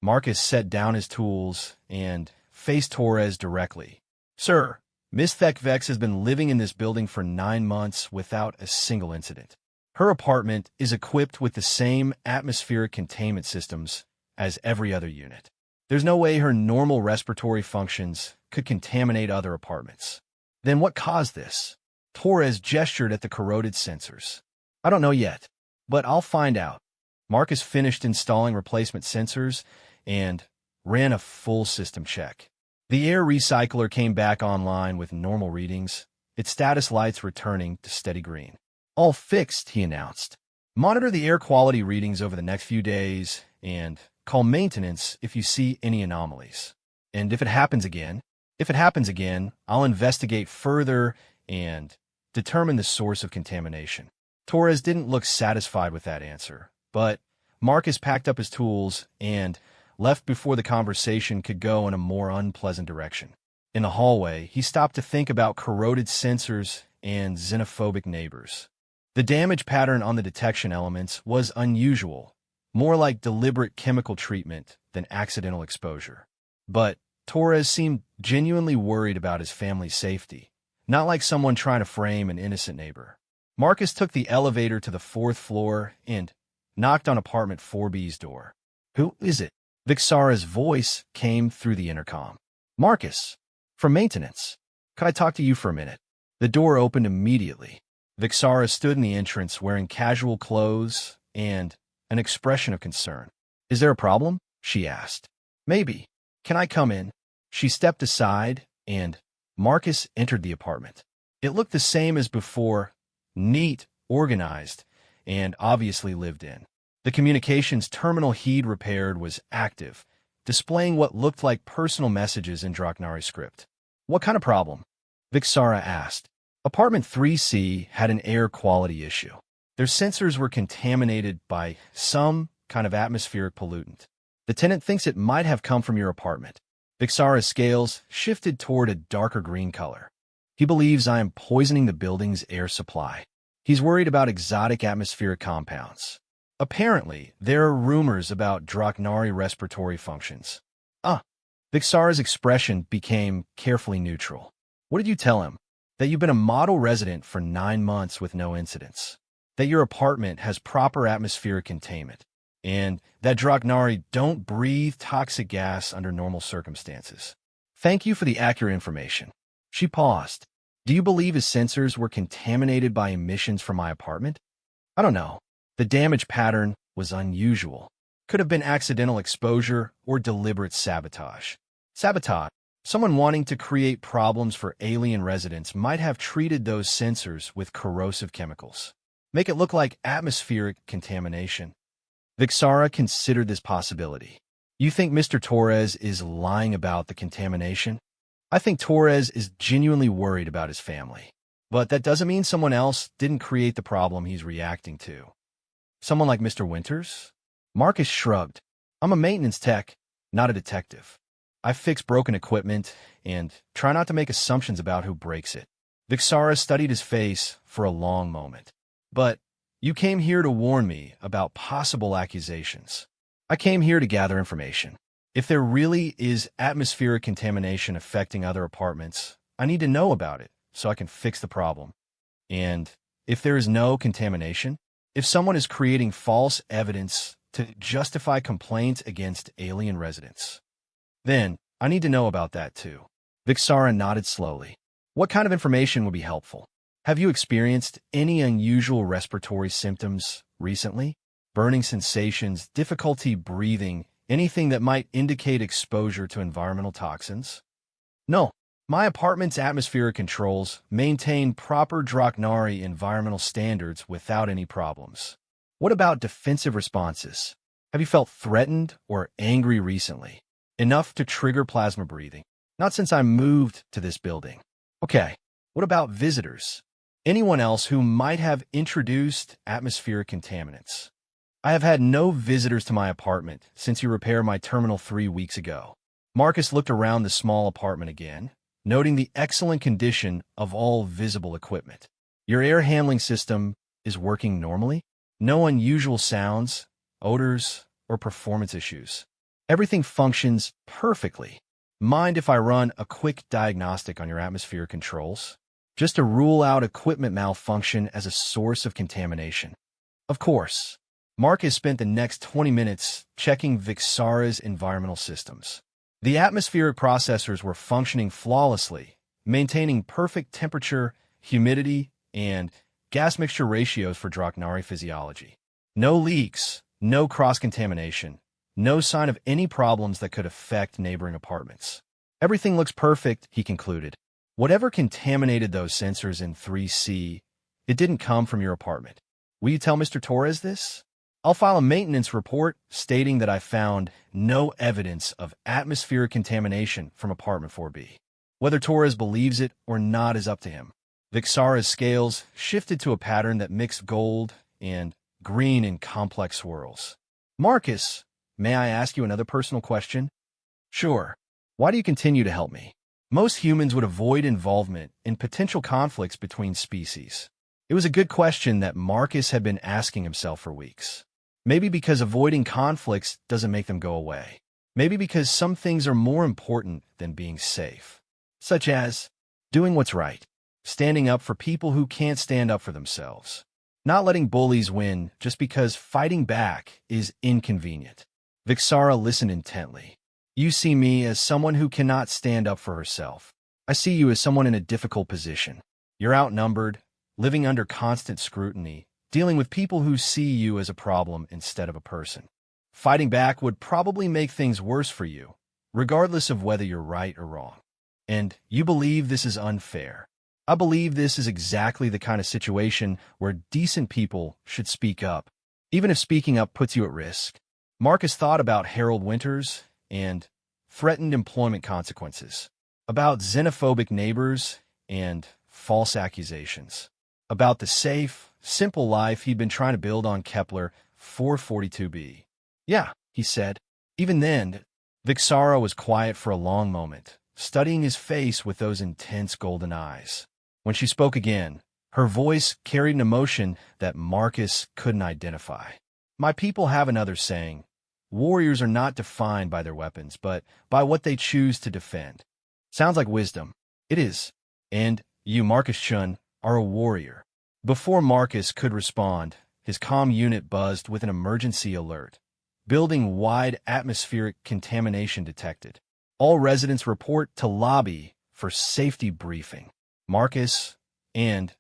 Marcus set down his tools and faced Torres directly. Sir, Miss Thekvex has been living in this building for 9 months without a single incident. Her apartment is equipped with the same atmospheric containment systems as every other unit. There's no way her normal respiratory functions could contaminate other apartments. Then what caused this? Torres gestured at the corroded sensors. I don't know yet, but I'll find out. Marcus finished installing replacement sensors and ran a full system check. The air recycler came back online with normal readings, its status lights returning to steady green. All fixed, he announced. Monitor the air quality readings over the next few days and call maintenance if you see any anomalies. And if it happens again, I'll investigate further and determine the source of contamination. Torres didn't look satisfied with that answer, but Marcus packed up his tools and left before the conversation could go in a more unpleasant direction. In the hallway, he stopped to think about corroded sensors and xenophobic neighbors. The damage pattern on the detection elements was unusual, more like deliberate chemical treatment than accidental exposure. But Torres seemed genuinely worried about his family's safety, not like someone trying to frame an innocent neighbor. Marcus took the elevator to the 4th floor and knocked on apartment 4B's door. Who is it? Vixara's voice came through the intercom. Marcus, from maintenance. Could I talk to you for a minute? The door opened immediately. Vixara stood in the entrance wearing casual clothes and an expression of concern. Is there a problem? She asked. Maybe. Can I come in? She stepped aside, and Marcus entered the apartment. It looked the same as before, neat, organized, and obviously lived in. The communications terminal he'd repaired was active, displaying what looked like personal messages in Draknari script. What kind of problem? Vixara asked. Apartment 3C had an air quality issue. Their sensors were contaminated by some kind of atmospheric pollutant. The tenant thinks it might have come from your apartment. Vixara's scales shifted toward a darker green color. He believes I am poisoning the building's air supply. He's worried about exotic atmospheric compounds. Apparently, there are rumors about Draknari respiratory functions. Vixara's expression became carefully neutral. What did you tell him? That you've been a model resident for 9 months with no incidents. That your apartment has proper atmospheric containment. And that Draknari don't breathe toxic gas under normal circumstances. Thank you for the accurate information. She paused. Do you believe his sensors were contaminated by emissions from my apartment? I don't know. The damage pattern was unusual. Could have been accidental exposure or deliberate sabotage. Sabotage. Someone wanting to create problems for alien residents might have treated those sensors with corrosive chemicals. Make it look like atmospheric contamination. Vixara considered this possibility. You think Mr. Torres is lying about the contamination? I think Torres is genuinely worried about his family. But that doesn't mean someone else didn't create the problem he's reacting to. Someone like Mr. Winters? Marcus shrugged. I'm a maintenance tech, not a detective. I fix broken equipment and try not to make assumptions about who breaks it. Vixara studied his face for a long moment. But you came here to warn me about possible accusations. I came here to gather information. If there really is atmospheric contamination affecting other apartments, I need to know about it so I can fix the problem. And if there is no contamination, if someone is creating false evidence to justify complaints against alien residents, then I need to know about that too. Vixara nodded slowly. What kind of information would be helpful? Have you experienced any unusual respiratory symptoms recently? Burning sensations, difficulty breathing, anything that might indicate exposure to environmental toxins? No. My apartment's atmospheric controls maintain proper Draknari environmental standards without any problems. What about defensive responses? Have you felt threatened or angry recently? Enough to trigger plasma breathing. Not since I moved to this building. Okay, what about visitors? Anyone else who might have introduced atmospheric contaminants? I have had no visitors to my apartment since you repaired my terminal 3 weeks ago. Marcus looked around the small apartment again, noting the excellent condition of all visible equipment. Your air handling system is working normally? No unusual sounds, odors, or performance issues. Everything functions perfectly. Mind if I run a quick diagnostic on your atmospheric controls? Just to rule out equipment malfunction as a source of contamination. Of course. Marcus spent the next 20 minutes checking Vixara's environmental systems. The atmospheric processors were functioning flawlessly, maintaining perfect temperature, humidity, and gas mixture ratios for Draknari physiology. No leaks, no cross-contamination, no sign of any problems that could affect neighboring apartments. Everything looks perfect, he concluded. Whatever contaminated those sensors in 3C, it didn't come from your apartment. Will you tell Mr. Torres this? I'll file a maintenance report stating that I found no evidence of atmospheric contamination from apartment 4B. Whether Torres believes it or not is up to him. Vixara's scales shifted to a pattern that mixed gold and green in complex swirls. Marcus, may I ask you another personal question? Sure. Why do you continue to help me? Most humans would avoid involvement in potential conflicts between species. It was a good question that Marcus had been asking himself for weeks. Maybe because avoiding conflicts doesn't make them go away. Maybe because some things are more important than being safe. Such as doing what's right, standing up for people who can't stand up for themselves, not letting bullies win just because fighting back is inconvenient. Vixara listened intently. You see me as someone who cannot stand up for herself. I see you as someone in a difficult position. You're outnumbered, living under constant scrutiny, dealing with people who see you as a problem instead of a person. Fighting back would probably make things worse for you, regardless of whether you're right or wrong. And you believe this is unfair. I believe this is exactly the kind of situation where decent people should speak up, even if speaking up puts you at risk. Marcus thought about Harold Winters and threatened employment consequences, about xenophobic neighbors and false accusations, about the safe, simple life he'd been trying to build on Kepler 442b. Yeah, he said. Even then, Vixara was quiet for a long moment, studying his face with those intense golden eyes. When she spoke again, her voice carried an emotion that Marcus couldn't identify. My people have another saying. Warriors are not defined by their weapons, but by what they choose to defend. Sounds like wisdom. It is. And you, Marcus Chun, are a warrior. Before Marcus could respond, his comm unit buzzed with an emergency alert. Building-wide atmospheric contamination detected. All residents report to lobby for safety briefing. Marcus and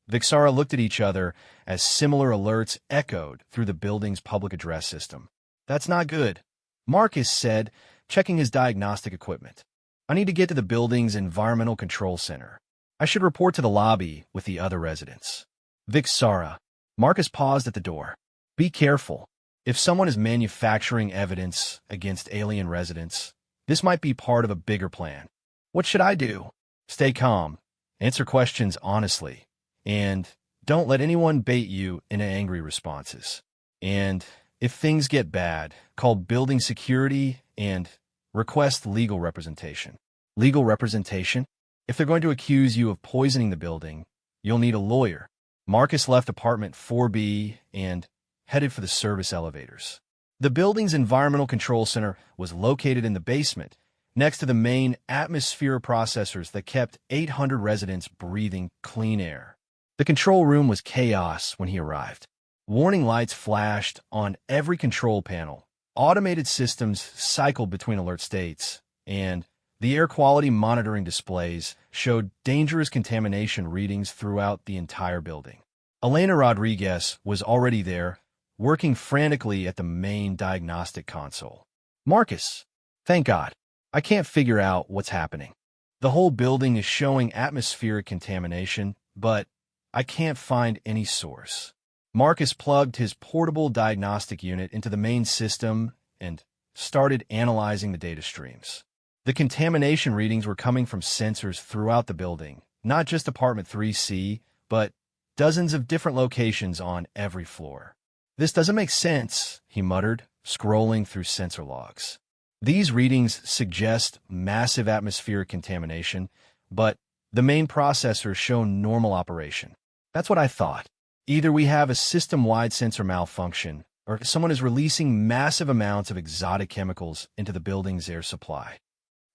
Vixara looked at each other as similar alerts echoed through the building's public address system. That's not good, Marcus said, checking his diagnostic equipment. I need to get to the building's environmental control center. I should report to the lobby with the other residents. Vixara. Marcus paused at the door. Be careful. If someone is manufacturing evidence against alien residents, this might be part of a bigger plan. What should I do? Stay calm. Answer questions honestly. And don't let anyone bait you into angry responses. And if things get bad, call building security and request legal representation. Legal representation? If they're going to accuse you of poisoning the building, you'll need a lawyer. Marcus left apartment 4B and headed for the service elevators. The building's environmental control center was located in the basement, next to the main atmosphere processors that kept 800 residents breathing clean air. The control room was chaos when he arrived. Warning lights flashed on every control panel. Automated systems cycled between alert states, and the air quality monitoring displays showed dangerous contamination readings throughout the entire building. Elena Rodriguez was already there, working frantically at the main diagnostic console. Marcus, thank God. I can't figure out what's happening. The whole building is showing atmospheric contamination, but I can't find any source. Marcus plugged his portable diagnostic unit into the main system and started analyzing the data streams. The contamination readings were coming from sensors throughout the building, not just apartment 3C, but dozens of different locations on every floor. This doesn't make sense, he muttered, scrolling through sensor logs. These readings suggest massive atmospheric contamination, but the main processors show normal operation. That's what I thought. Either we have a system-wide sensor malfunction, or someone is releasing massive amounts of exotic chemicals into the building's air supply.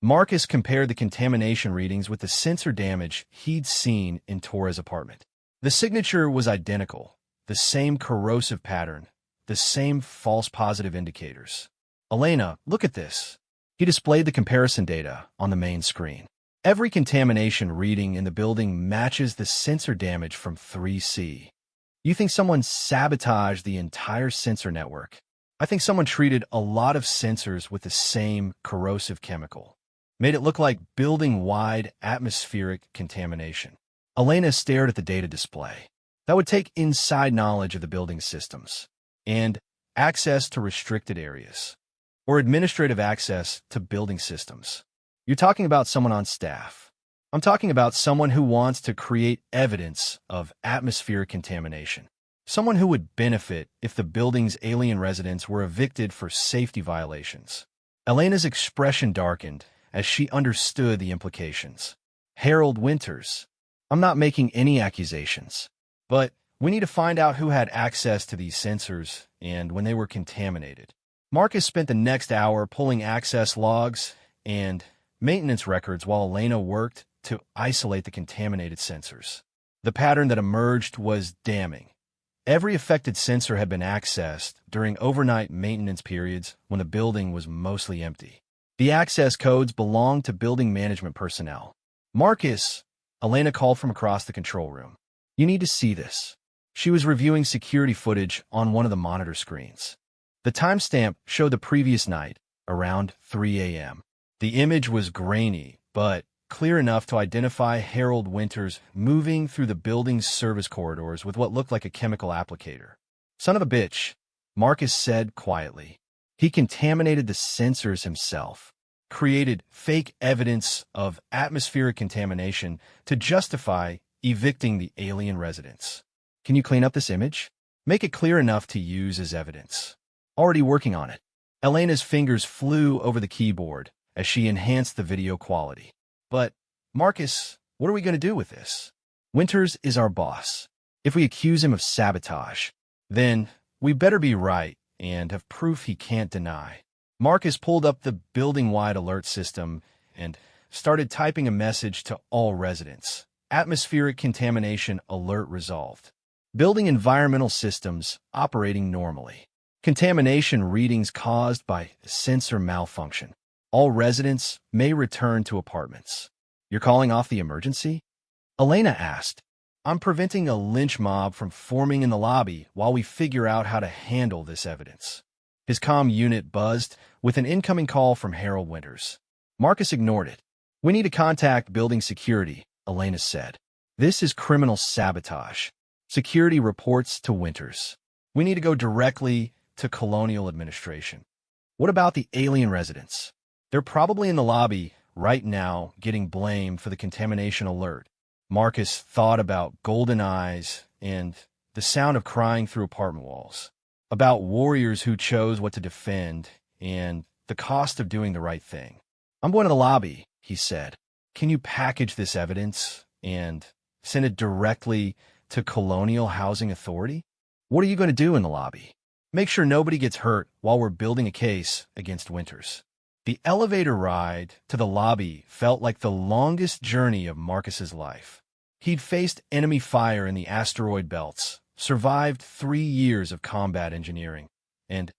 Marcus compared the contamination readings with the sensor damage he'd seen in Torres' apartment. The signature was identical, the same corrosive pattern, the same false positive indicators. Elena, look at this. He displayed the comparison data on the main screen. Every contamination reading in the building matches the sensor damage from 3C. You think someone sabotaged the entire sensor network? I think someone treated a lot of sensors with the same corrosive chemical. Made it look like building-wide atmospheric contamination. Elena stared at the data display. That would take inside knowledge of the building systems and access to restricted areas, or administrative access to building systems. You're talking about someone on staff. I'm talking about someone who wants to create evidence of atmospheric contamination. Someone who would benefit if the building's alien residents were evicted for safety violations. Elena's expression darkened as she understood the implications. Harold Winters. I'm not making any accusations, but we need to find out who had access to these sensors and when they were contaminated. Marcus spent the next hour pulling access logs and maintenance records while Elena worked to isolate the contaminated sensors. The pattern that emerged was damning. Every affected sensor had been accessed during overnight maintenance periods when the building was mostly empty. The access codes belonged to building management personnel. Marcus, Elena called from across the control room. You need to see this. She was reviewing security footage on one of the monitor screens. The timestamp showed the previous night, around 3 a.m. The image was grainy, but clear enough to identify Harold Winters moving through the building's service corridors with what looked like a chemical applicator. Son of a bitch, Marcus said quietly. He contaminated the sensors himself, created fake evidence of atmospheric contamination to justify evicting the alien residents. Can you clean up this image? Make it clear enough to use as evidence. Already working on it. Elena's fingers flew over the keyboard as she enhanced the video quality. But, Marcus, what are we going to do with this? Winters is our boss. If we accuse him of sabotage, then we better be right and have proof he can't deny. Marcus pulled up the building-wide alert system and started typing a message to all residents. Atmospheric contamination alert resolved. Building environmental systems operating normally. Contamination readings caused by sensor malfunction. All residents may return to apartments. You're calling off the emergency? Elena asked. I'm preventing a lynch mob from forming in the lobby while we figure out how to handle this evidence. His comm unit buzzed with an incoming call from Harold Winters. Marcus ignored it. We need to contact building security, Elena said. This is criminal sabotage. Security reports to Winters. We need to go directly to Colonial Administration. What about the alien residents? They're probably in the lobby right now getting blamed for the contamination alert. Marcus thought about golden eyes and the sound of crying through apartment walls, about warriors who chose what to defend and the cost of doing the right thing. I'm going to the lobby, he said. Can you package this evidence and send it directly to Colonial Housing Authority? What are you going to do in the lobby? Make sure nobody gets hurt while we're building a case against Winters. The elevator ride to the lobby felt like the longest journey of Marcus's life. He'd faced enemy fire in the asteroid belts, survived 3 years of combat engineering, and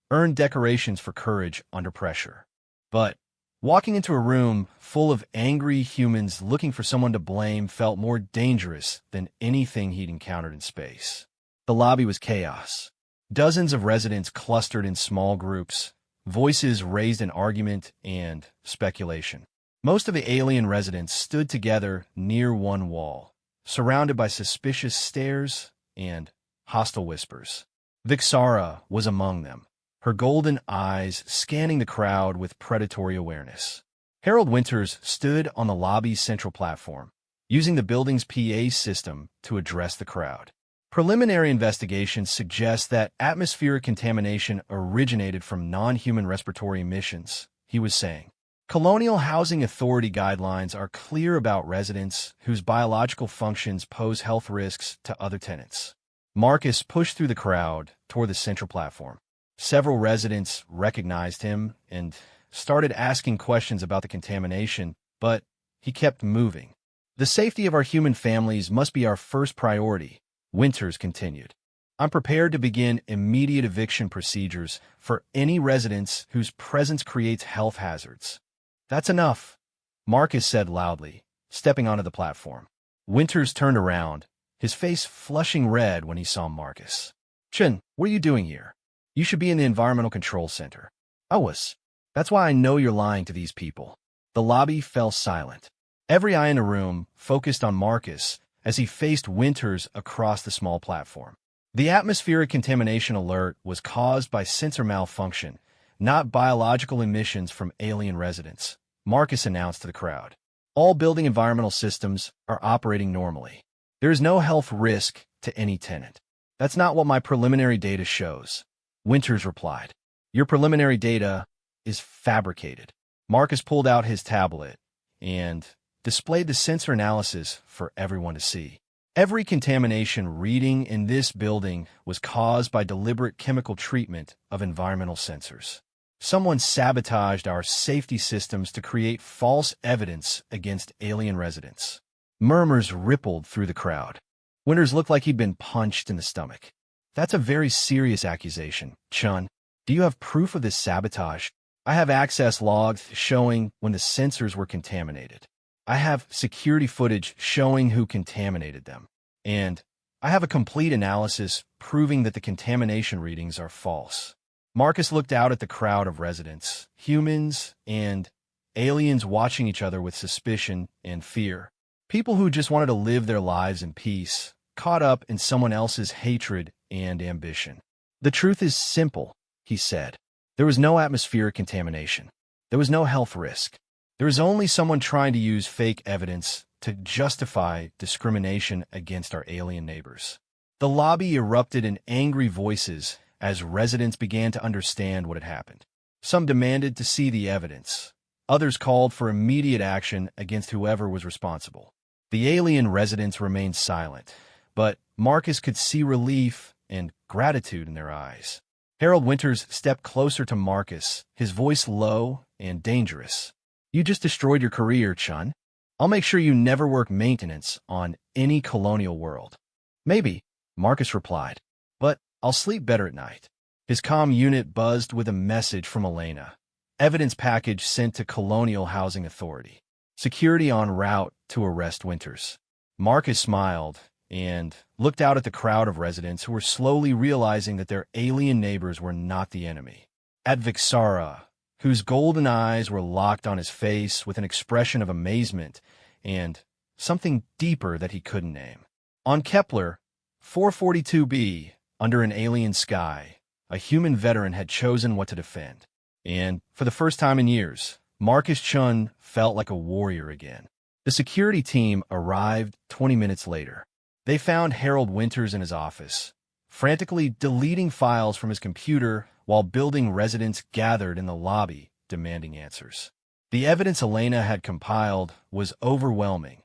earned decorations for courage under pressure. But walking into a room full of angry humans looking for someone to blame felt more dangerous than anything he'd encountered in space. The lobby was chaos. Dozens of residents clustered in small groups, voices raised in argument and speculation. Most of the alien residents stood together near one wall, surrounded by suspicious stares and hostile whispers. Vixara was among them, her golden eyes scanning the crowd with predatory awareness. Harold Winters stood on the lobby's central platform, using the building's PA system to address the crowd. Preliminary investigations suggest that atmospheric contamination originated from non-human respiratory emissions, he was saying. Colonial Housing Authority guidelines are clear about residents whose biological functions pose health risks to other tenants. Marcus pushed through the crowd toward the central platform. Several residents recognized him and started asking questions about the contamination, but he kept moving. The safety of our human families must be our first priority, Winters continued. I'm prepared to begin immediate eviction procedures for any residents whose presence creates health hazards. That's enough. Marcus said loudly, stepping onto the platform. Winters turned around, his face flushing red when he saw Marcus. Chen, what are you doing here? You should be in the Environmental Control Center. I was. That's why I know you're lying to these people. The lobby fell silent. Every eye in the room focused on Marcus as he faced Winters across the small platform. The atmospheric contamination alert was caused by sensor malfunction, not biological emissions from alien residents, Marcus announced to the crowd. All building environmental systems are operating normally. There is no health risk to any tenant. That's not what my preliminary data shows, Winters replied. Your preliminary data is fabricated. Marcus pulled out his tablet and displayed the sensor analysis for everyone to see. Every contamination reading in this building was caused by deliberate chemical treatment of environmental sensors. Someone sabotaged our safety systems to create false evidence against alien residents. Murmurs rippled through the crowd. Winters looked like he'd been punched in the stomach. That's a very serious accusation, Chun. Do you have proof of this sabotage? I have access logs showing when the sensors were contaminated. I have security footage showing who contaminated them. And I have a complete analysis proving that the contamination readings are false. Marcus looked out at the crowd of residents, humans and aliens watching each other with suspicion and fear. People who just wanted to live their lives in peace, caught up in someone else's hatred and ambition. The truth is simple, he said. There was no atmospheric contamination. There was no health risk. There was only someone trying to use fake evidence to justify discrimination against our alien neighbors. The lobby erupted in angry voices as residents began to understand what had happened. Some demanded to see the evidence. Others called for immediate action against whoever was responsible. The alien residents remained silent, but Marcus could see relief and gratitude in their eyes. Harold Winters stepped closer to Marcus, his voice low and dangerous. You just destroyed your career, Chun. I'll make sure you never work maintenance on any colonial world. Maybe, Marcus replied, but I'll sleep better at night. His comm unit buzzed with a message from Elena. Evidence package sent to Colonial Housing Authority. Security en route to arrest Winters. Marcus smiled and looked out at the crowd of residents who were slowly realizing that their alien neighbors were not the enemy. At Vixara, whose golden eyes were locked on his face with an expression of amazement and something deeper that he couldn't name. On Kepler 442b, under an alien sky, a human veteran had chosen what to defend. And, for the first time in years, Marcus Chun felt like a warrior again. The security team arrived 20 minutes later. They found Harold Winters in his office, frantically deleting files from his computer while building residents gathered in the lobby demanding answers. The evidence Elena had compiled was overwhelming.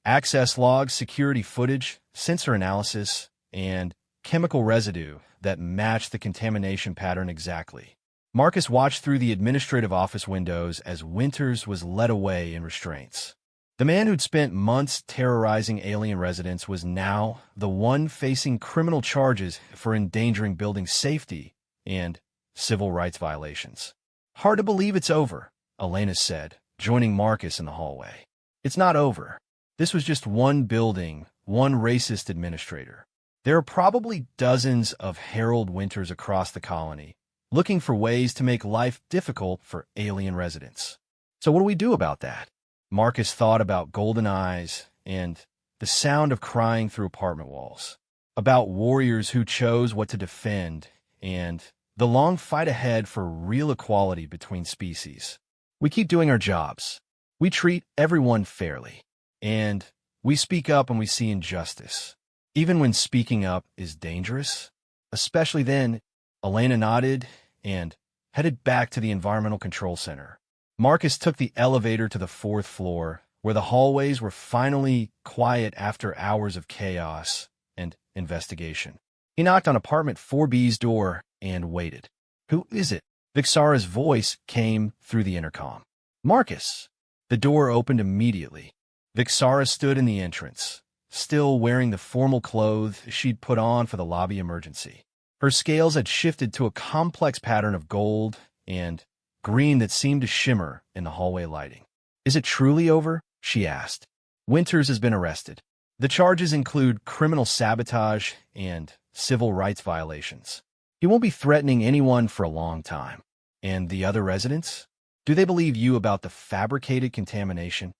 Access logs, security footage, sensor analysis, and chemical residue that matched the contamination pattern exactly. Marcus watched through the administrative office windows as Winters was led away in restraints. The man who'd spent months terrorizing alien residents was now the one facing criminal charges for endangering building safety and civil rights violations. Hard to believe it's over, Elena said, joining Marcus in the hallway. It's not over. This was just one building, one racist administrator. There are probably dozens of Harold Winters across the colony, looking for ways to make life difficult for alien residents. So what do we do about that? Marcus thought about golden eyes and the sound of crying through apartment walls, about warriors who chose what to defend, and the long fight ahead for real equality between species. We keep doing our jobs. We treat everyone fairly. And we speak up when we see injustice, even when speaking up is dangerous. Especially then, Elena nodded and headed back to the Environmental Control Center. Marcus took the elevator to the 4th floor, where the hallways were finally quiet after hours of chaos and investigation. He knocked on apartment 4B's door and waited. Who is it? Vixara's voice came through the intercom. Marcus! The door opened immediately. Vixara stood in the entrance, still wearing the formal clothes she'd put on for the lobby emergency. Her scales had shifted to a complex pattern of gold and green that seemed to shimmer in the hallway lighting. Is it truly over? She asked. Winters has been arrested. The charges include criminal sabotage and civil rights violations. He won't be threatening anyone for a long time. And the other residents? Do they believe you about the fabricated contamination?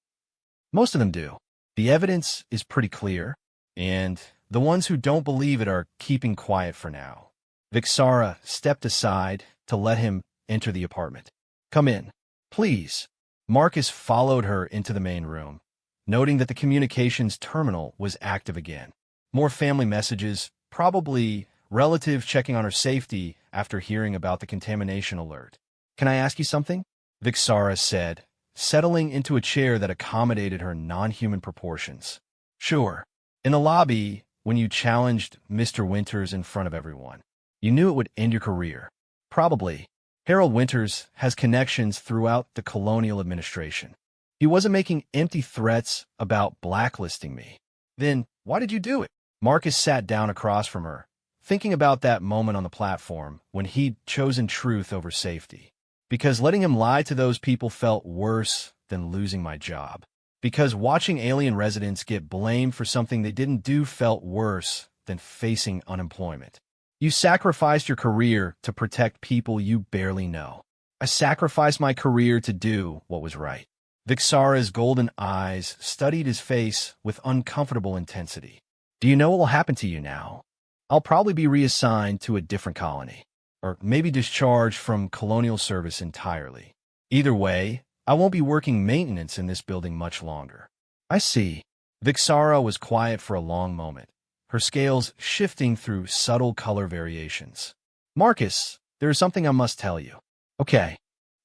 Most of them do. The evidence is pretty clear, and the ones who don't believe it are keeping quiet for now. Vixara stepped aside to let him enter the apartment. Come in, please. Marcus followed her into the main room, noting that the communications terminal was active again. More family messages, probably relatives checking on her safety after hearing about the contamination alert. Can I ask you something? Vixara said, settling into a chair that accommodated her non-human proportions. Sure. In the lobby, when you challenged Mr. Winters in front of everyone, you knew it would end your career. Probably. Harold Winters has connections throughout the colonial administration. He wasn't making empty threats about blacklisting me. Then, why did you do it? Marcus sat down across from her, thinking about that moment on the platform when he'd chosen truth over safety. Because letting him lie to those people felt worse than losing my job. Because watching alien residents get blamed for something they didn't do felt worse than facing unemployment. You sacrificed your career to protect people you barely know. I sacrificed my career to do what was right. Vixara's golden eyes studied his face with uncomfortable intensity. Do you know what will happen to you now? I'll probably be reassigned to a different colony, or maybe discharged from colonial service entirely. Either way, I won't be working maintenance in this building much longer. I see. Vixara was quiet for a long moment, her scales shifting through subtle color variations. Marcus, there is something I must tell you. Okay.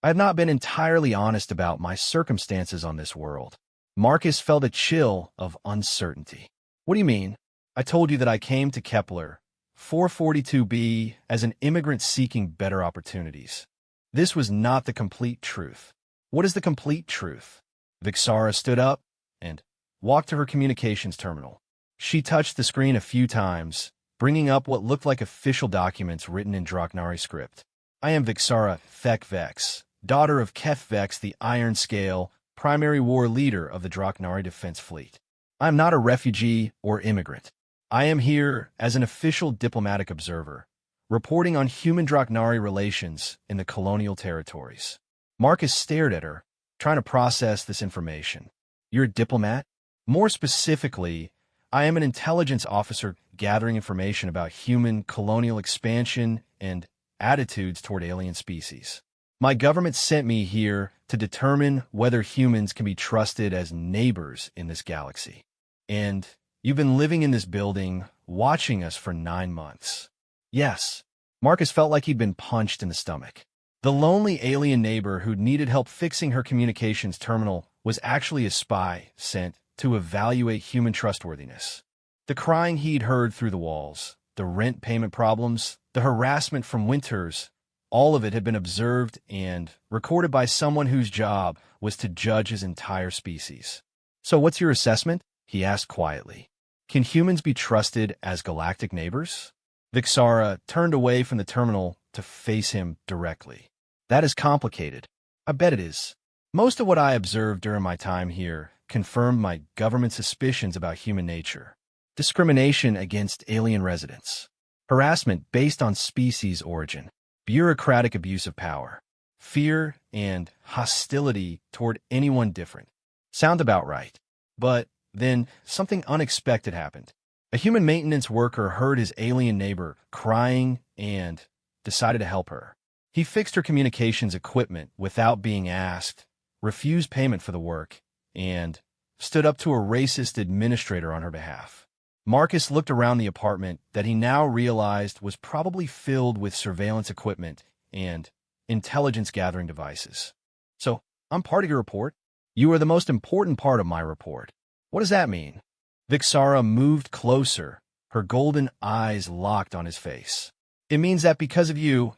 I have not been entirely honest about my circumstances on this world. Marcus felt a chill of uncertainty. What do you mean? I told you that I came to Kepler 442b as an immigrant seeking better opportunities. This was not the complete truth. What is the complete truth? Vixara stood up and walked to her communications terminal. She touched the screen a few times, bringing up what looked like official documents written in Draknari script. I am Vixara Thekvex, daughter of Kethvex the Iron Scale, primary war leader of the Draknari Defense Fleet. I am not a refugee or immigrant. I am here as an official diplomatic observer, reporting on human Draknari relations in the colonial territories. Marcus stared at her, trying to process this information. You're a diplomat? More specifically, I am an intelligence officer gathering information about human colonial expansion and attitudes toward alien species. My government sent me here to determine whether humans can be trusted as neighbors in this galaxy. And you've been living in this building, watching us for 9 months. Yes. Marcus felt like he'd been punched in the stomach. The lonely alien neighbor who needed help fixing her communications terminal was actually a spy sent to evaluate human trustworthiness. The crying he'd heard through the walls, the rent payment problems, the harassment from Winters, all of it had been observed and recorded by someone whose job was to judge his entire species. So what's your assessment? He asked quietly. Can humans be trusted as galactic neighbors? Vixara turned away from the terminal to face him directly. That is complicated. I bet it is. Most of what I observed during my time here confirmed my government's suspicions about human nature. Discrimination against alien residents. Harassment based on species origin. Bureaucratic abuse of power. Fear and hostility toward anyone different. Sound about right. But then something unexpected happened. A human maintenance worker heard his alien neighbor crying and decided to help her. He fixed her communications equipment without being asked, refused payment for the work, and stood up to a racist administrator on her behalf. Marcus looked around the apartment that he now realized was probably filled with surveillance equipment and intelligence-gathering devices. So, I'm part of your report. You are the most important part of my report. What does that mean? Vixara moved closer, her golden eyes locked on his face. It means that because of you,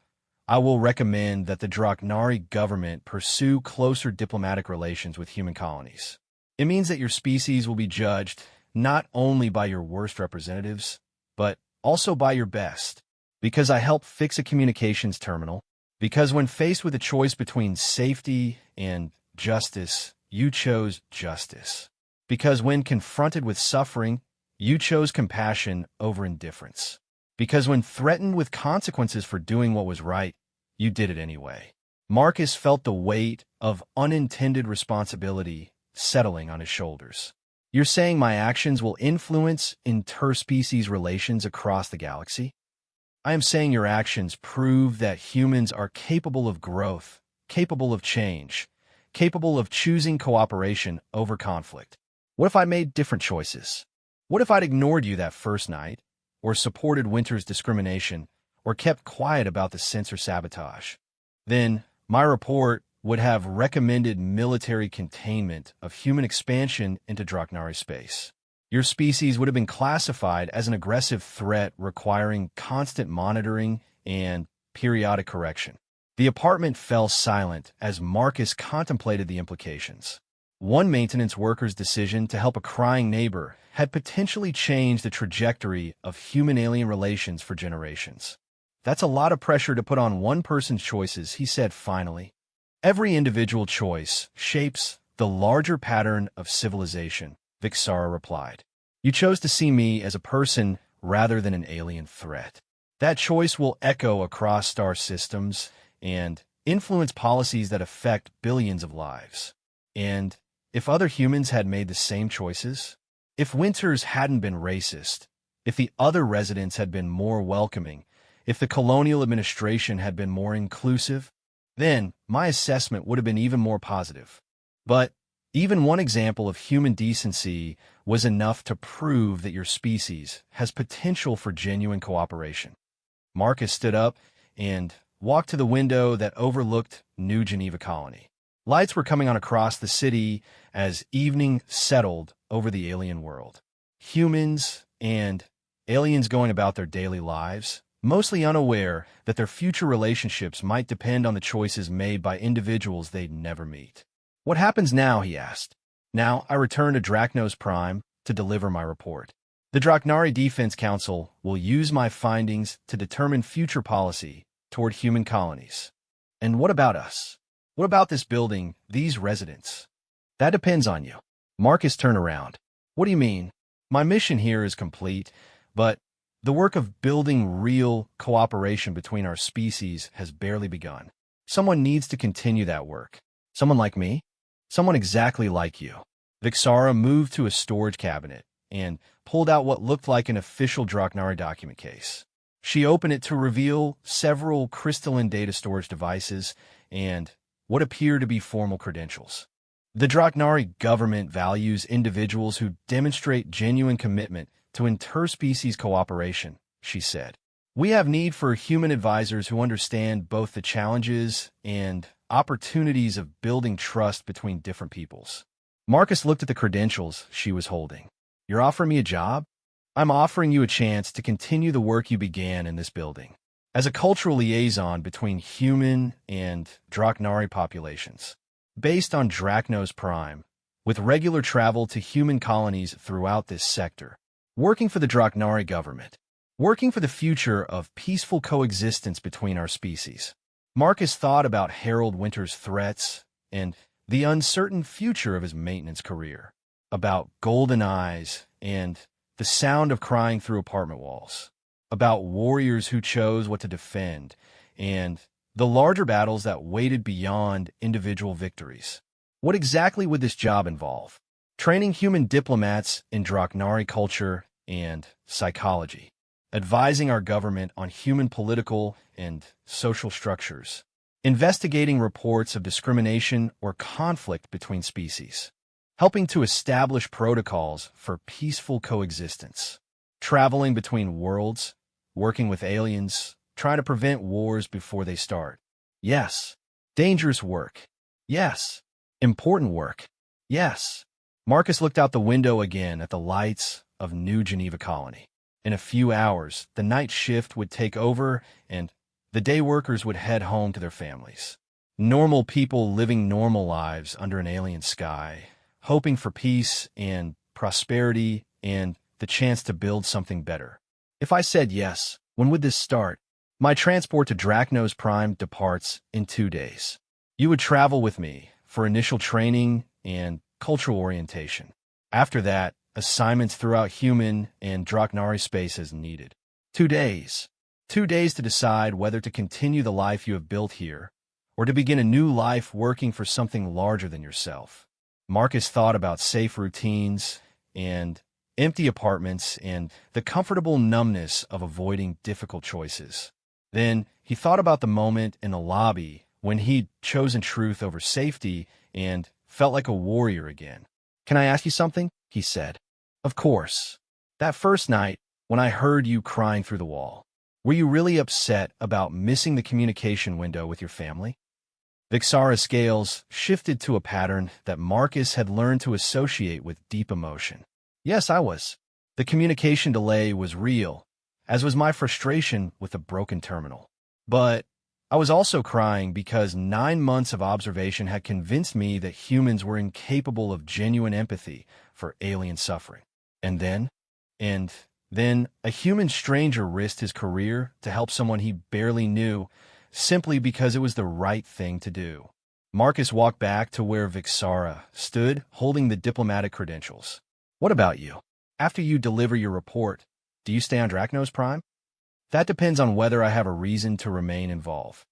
I will recommend that the Draknari government pursue closer diplomatic relations with human colonies. It means that your species will be judged not only by your worst representatives, but also by your best. Because I helped fix a communications terminal, because when faced with a choice between safety and justice, you chose justice. Because when confronted with suffering, you chose compassion over indifference. Because when threatened with consequences for doing what was right, you did it anyway. Marcus felt the weight of unintended responsibility settling on his shoulders. You're saying my actions will influence interspecies relations across the galaxy? I am saying your actions prove that humans are capable of growth, capable of change, capable of choosing cooperation over conflict. What if I made different choices? What if I'd ignored you that first night, or supported Winter's discrimination, or kept quiet about the sensor sabotage? Then, my report would have recommended military containment of human expansion into Draknari space. Your species would have been classified as an aggressive threat requiring constant monitoring and periodic correction. The apartment fell silent as Marcus contemplated the implications. One maintenance worker's decision to help a crying neighbor had potentially changed the trajectory of human-alien relations for generations. That's a lot of pressure to put on one person's choices, he said finally. Every individual choice shapes the larger pattern of civilization, Vixara replied. You chose to see me as a person rather than an alien threat. That choice will echo across star systems and influence policies that affect billions of lives. And if other humans had made the same choices, if Winters hadn't been racist, if the other residents had been more welcoming, if the colonial administration had been more inclusive, then my assessment would have been even more positive. But even one example of human decency was enough to prove that your species has potential for genuine cooperation. Marcus stood up and walked to the window that overlooked New Geneva Colony. Lights were coming on across the city as evening settled over the alien world. Humans and aliens going about their daily lives, mostly unaware that their future relationships might depend on the choices made by individuals they'd never meet. What happens now, he asked. Now I return to Drachnos Prime to deliver my report. The Draknari Defense Council will use my findings to determine future policy toward human colonies. And what about us? What about this building, these residents? That depends on you. Marcus turned around. What do you mean? My mission here is complete, but the work of building real cooperation between our species has barely begun. Someone needs to continue that work. Someone like me? Someone exactly like you. Vixara moved to a storage cabinet and pulled out what looked like an official Draknari document case. She opened it to reveal several crystalline data storage devices and what appear to be formal credentials. The Draknari government values individuals who demonstrate genuine commitment to interspecies cooperation, she said. We have need for human advisors who understand both the challenges and opportunities of building trust between different peoples. Marcus looked at the credentials she was holding. You're offering me a job? I'm offering you a chance to continue the work you began in this building. As a cultural liaison between human and Draknari populations, based on Drachnos Prime, with regular travel to human colonies throughout this sector, working for the Draknari government, working for the future of peaceful coexistence between our species. Marcus thought about Harold Winter's threats and the uncertain future of his maintenance career, about golden eyes and the sound of crying through apartment walls, about warriors who chose what to defend, and the larger battles that waited beyond individual victories. What exactly would this job involve? Training human diplomats in Draknari culture and psychology, advising our government on human political and social structures, investigating reports of discrimination or conflict between species, helping to establish protocols for peaceful coexistence, traveling between worlds, working with aliens, trying to prevent wars before they start. Yes. Dangerous work. Yes. Important work. Yes. Marcus looked out the window again at the lights of New Geneva Colony. In a few hours, the night shift would take over and the day workers would head home to their families. Normal people living normal lives under an alien sky, hoping for peace and prosperity and the chance to build something better. If I said yes, when would this start? My transport to Drachnos Prime departs in 2 days. You would travel with me for initial training and cultural orientation. After that, assignments throughout human and Draknari space as needed. 2 days. 2 days to decide whether to continue the life you have built here, or to begin a new life working for something larger than yourself. Marcus thought about safe routines and empty apartments and the comfortable numbness of avoiding difficult choices. Then he thought about the moment in the lobby when he'd chosen truth over safety and felt like a warrior again. "Can I ask you something?" he said. "Of course. That first night, when I heard you crying through the wall, were you really upset about missing the communication window with your family?" Vixara's scales shifted to a pattern that Marcus had learned to associate with deep emotion. "Yes, I was. The communication delay was real, as was my frustration with the broken terminal. But I was also crying because 9 months of observation had convinced me that humans were incapable of genuine empathy for alien suffering. And then a human stranger risked his career to help someone he barely knew simply because it was the right thing to do." Marcus walked back to where Vixara stood, holding the diplomatic credentials. "What about you? After you deliver your report, do you stay on Drachnos Prime?" "That depends on whether I have a reason to remain involved.